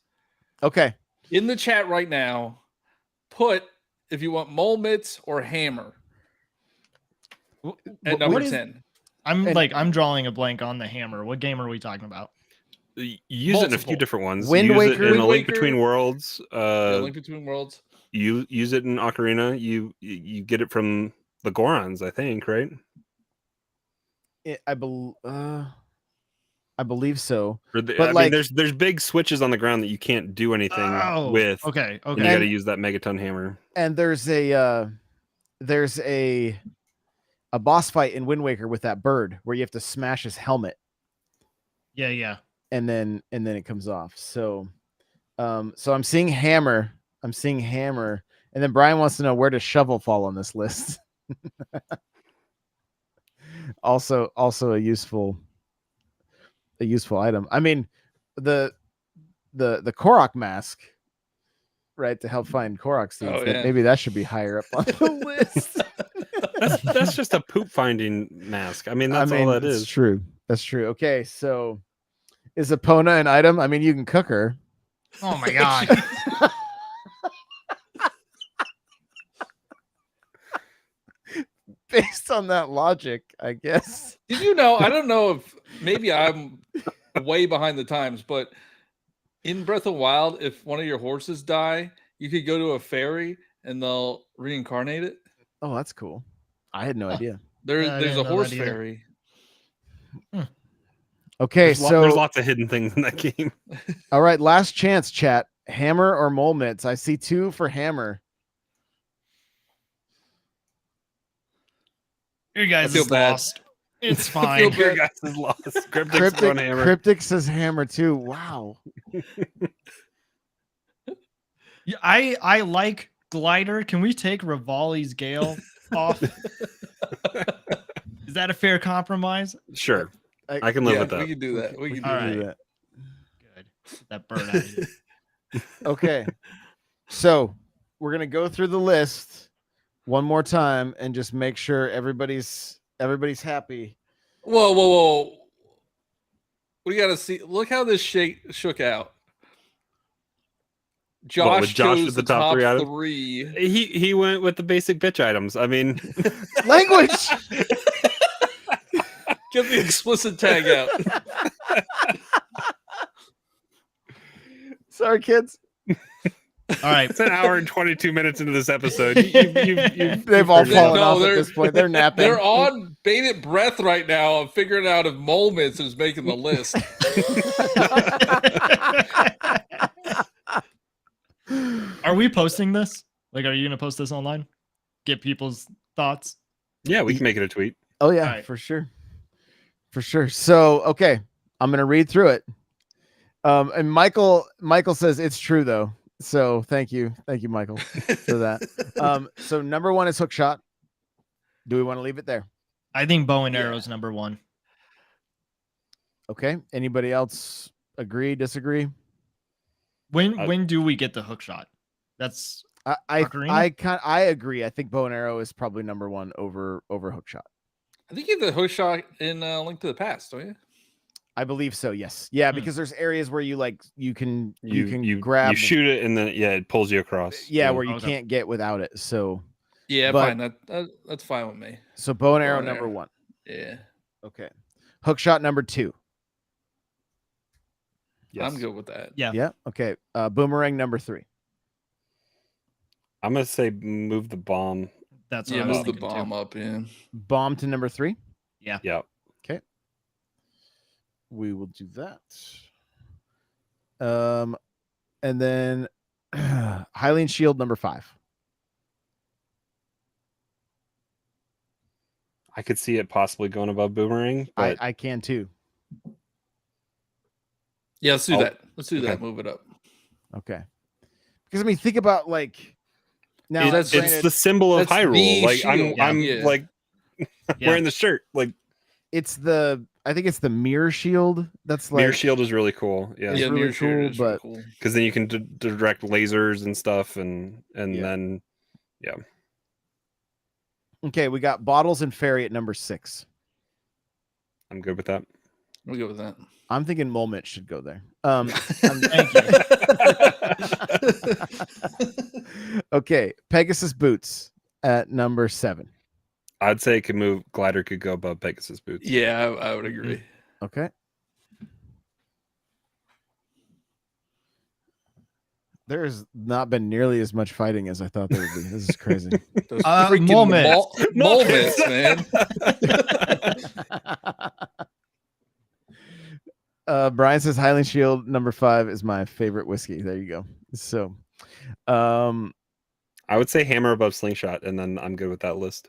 Okay. In the chat right now, put if you want mole mitts or hammer at number 10. I'm drawing a blank on the hammer. What game are we talking about? You use it in a few different ones. Wind use Waker. it in A Link Waker. Between Worlds. Link Between Worlds. You use it in Ocarina. You get it from the Gorons, I think, right? I believe so. I mean, there's big switches on the ground that you can't do anything with. Okay. And you got to use that megaton hammer. And there's a boss fight in Wind Waker with that bird where you have to smash his helmet. Yeah. And then it comes off. So I'm seeing hammer. And then Brian wants to know, where does shovel fall on this list? also a useful item. I mean, the Korok mask, right, to help find Korok seeds. Maybe that should be higher up on the list. That's just a poop finding mask. I mean, all that is. True. That's true. Okay, so is Epona an item? I mean, you can cook her. Oh my god. Based on that logic, I guess. Did you know? I don't know if maybe I'm way behind the times, but in Breath of the Wild, if one of your horses die, you could go to a fairy and they'll reincarnate it. Oh, that's cool. I had no idea. There's a horse fairy. Okay, there's lots of hidden things in that game. All right, last chance, chat. Hammer or mole mitts? I see 2 for hammer. You guys is lost. It's fine. Your guys is lost. Cryptic says hammer too. Wow. Yeah, I like glider. Can we take Rivali's Gale off? Is that a fair compromise? Sure. I can live with that. We can do that. We can do that. Good. Get that bird out of here. Okay. So we're gonna go through the list one more time and just make sure everybody's happy. Whoa. We gotta see. Look how this shook out. Josh chose the top three. He went with the basic bitch items. I mean, language. Get the explicit tag out. Sorry, kids. All right, it's an hour and 22 minutes into this episode. They've all fallen off at this point. They're napping. They're on bated breath right now of figuring out if mole mitts is making the list. Are we posting this? Like, are you gonna post this online? Get people's thoughts? Yeah, we can make it a tweet. Oh yeah, right. For sure. So okay, I'm gonna read through it. And Michael says it's true though. So thank you, Michael, for that. So number 1 is Hookshot. Do we want to leave it there? I think bow and arrow is number 1. Okay. Anybody else agree, disagree? When do we get the Hookshot? That's I agree. I think bow and arrow is probably number 1 over Hookshot. I think you get the Hookshot in Link to the Past, don't you? I believe so. Yes. Yeah, because there's areas where you can grab, you shoot it, and then it pulls you across. Yeah, where you can't get without it. So fine. That's fine with me. So bow and arrow number 1. Yeah. Okay. Hookshot number 2. Yes. I'm good with that. Yeah. Yeah. Okay. Boomerang number 3. I'm gonna say move the bomb. That's what I was move the bomb up in. Bomb to number 3. Yeah. Yeah. Okay. We will do that. And then Hylian Shield number 5. I could see it possibly going above Boomerang, but I can too. Yeah, let's do that. Let's do that. Move it up. Okay. Because I mean, think about now. It's the symbol of Hyrule. Like shield. I'm like Yeah. wearing the shirt. Like I think it's the mirror shield. That's like mirror shield is really cool. Yeah, It's Yeah, really near shirt cool, is really but- cool. because then you can direct lasers and stuff, and Yeah. then Okay, we got bottles and fairy at number 6. I'm good with that. We'll go with that. I'm thinking Moment should go there. Thank you. Okay, Pegasus boots at number 7. I'd say it could move. Glider could go above Pegasus boots. Yeah, I would agree. Okay. There's not been nearly as much fighting as I thought there would be. This is crazy. Those Moments. moments, man. Brian says Highland Shield number 5 is my favorite whiskey. There you go. So, I would say hammer above slingshot, and then I'm good with that list.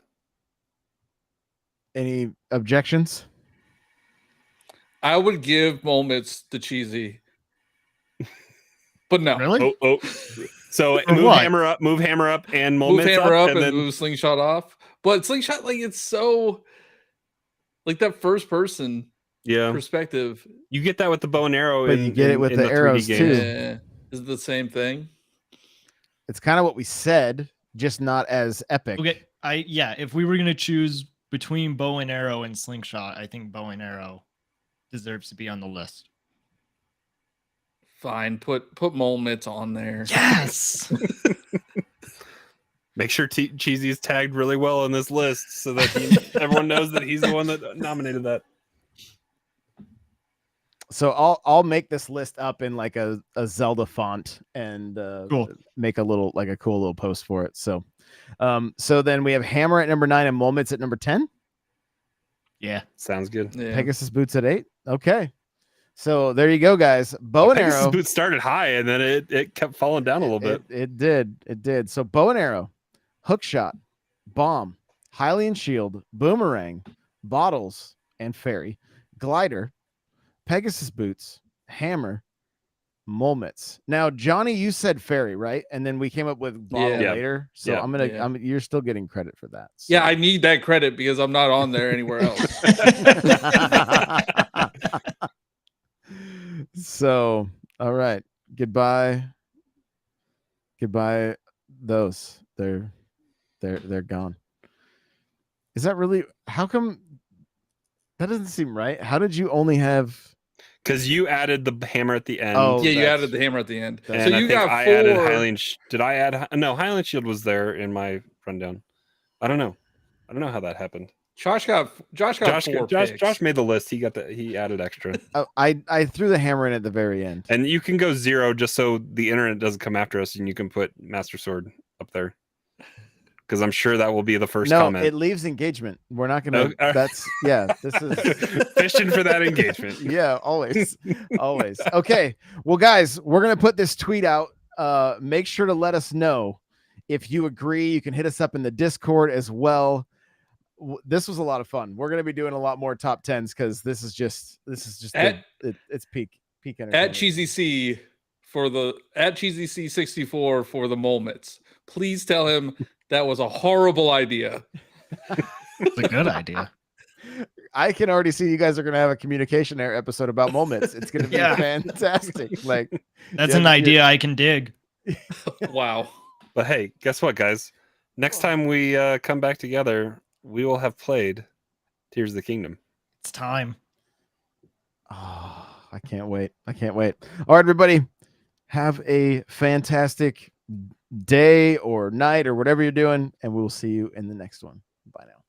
any objections? I would give moments to cheesy, but no. Really? Oh. So For move what? hammer up, and Move moments hammer up and and then move slingshot off. But slingshot, like it's so like that first person yeah, perspective. you get that with the bow and arrow. But you get it with the 3D arrows, games. too. Yeah. Is it the same thing? It's kind of what we said, just not as epic. Okay. If we were gonna choose between bow and arrow and slingshot, I think bow and arrow deserves to be on the list. Fine, put moments on there. Yes. Make sure Cheesy is tagged really well in this list so that everyone knows that he's the one that nominated that. So I'll make this list up in like a Zelda font and Cool. make a cool little post for it. So then we have Hammer at number 9 and Moments at number 10. Yeah. Sounds good. Yeah. Pegasus boots at 8. Okay. So there you go, guys. Bow and Pegasus arrow. boots started high and then it kept falling down a little bit. It did. So bow and arrow, hookshot, bomb, Hylian shield, boomerang, bottles and fairy, glider, Pegasus boots, hammer, moments. Now, Johnny, you said fairy, right? And then we came up with bottle Yeah. later. So Yeah. you're still getting credit for that. So. Yeah, I need that credit because I'm not on there anywhere else. So, all right. Goodbye. Those. They're gone. Is that really how come that doesn't seem right? How did you only have Because you added the hammer at the end. Oh, Yeah, you that's- added the hammer at the end. that's- So and I you think got I 4. added Hylian. Did I add? No, Hylian Shield was there in my rundown. I don't know how that happened. Josh got 4 picks. Josh made the list. He added extra. I threw the hammer in at the very end. And you can go 0 just so the internet doesn't come after us, and you can put Master Sword up there. Because I'm sure that will be the first No, comment. it leaves engagement. We're not gonna Oh, this is Fishing for that engagement. yeah, always. Okay. Well, guys, we're gonna put this tweet out. Make sure to let us know if you agree. You can hit us up in the Discord as well. This was a lot of fun. We're gonna be doing a lot more top 10s because this is just it's peak At entertainment. Cheesy C at Cheesy C 64 for the moments. Please tell him that was a horrible idea. It's a good idea. I can already see you guys are gonna have a communication error episode about moments. It's gonna be Yeah. fantastic. Like That's Yeah, an idea I can dig. Wow. But hey, guess what, guys? Next time we come back together, we will have played Tears of the Kingdom. It's time. Oh, I can't wait. All right, everybody. Have a fantastic day or night or whatever you're doing, and we will see you in the next one. Bye now.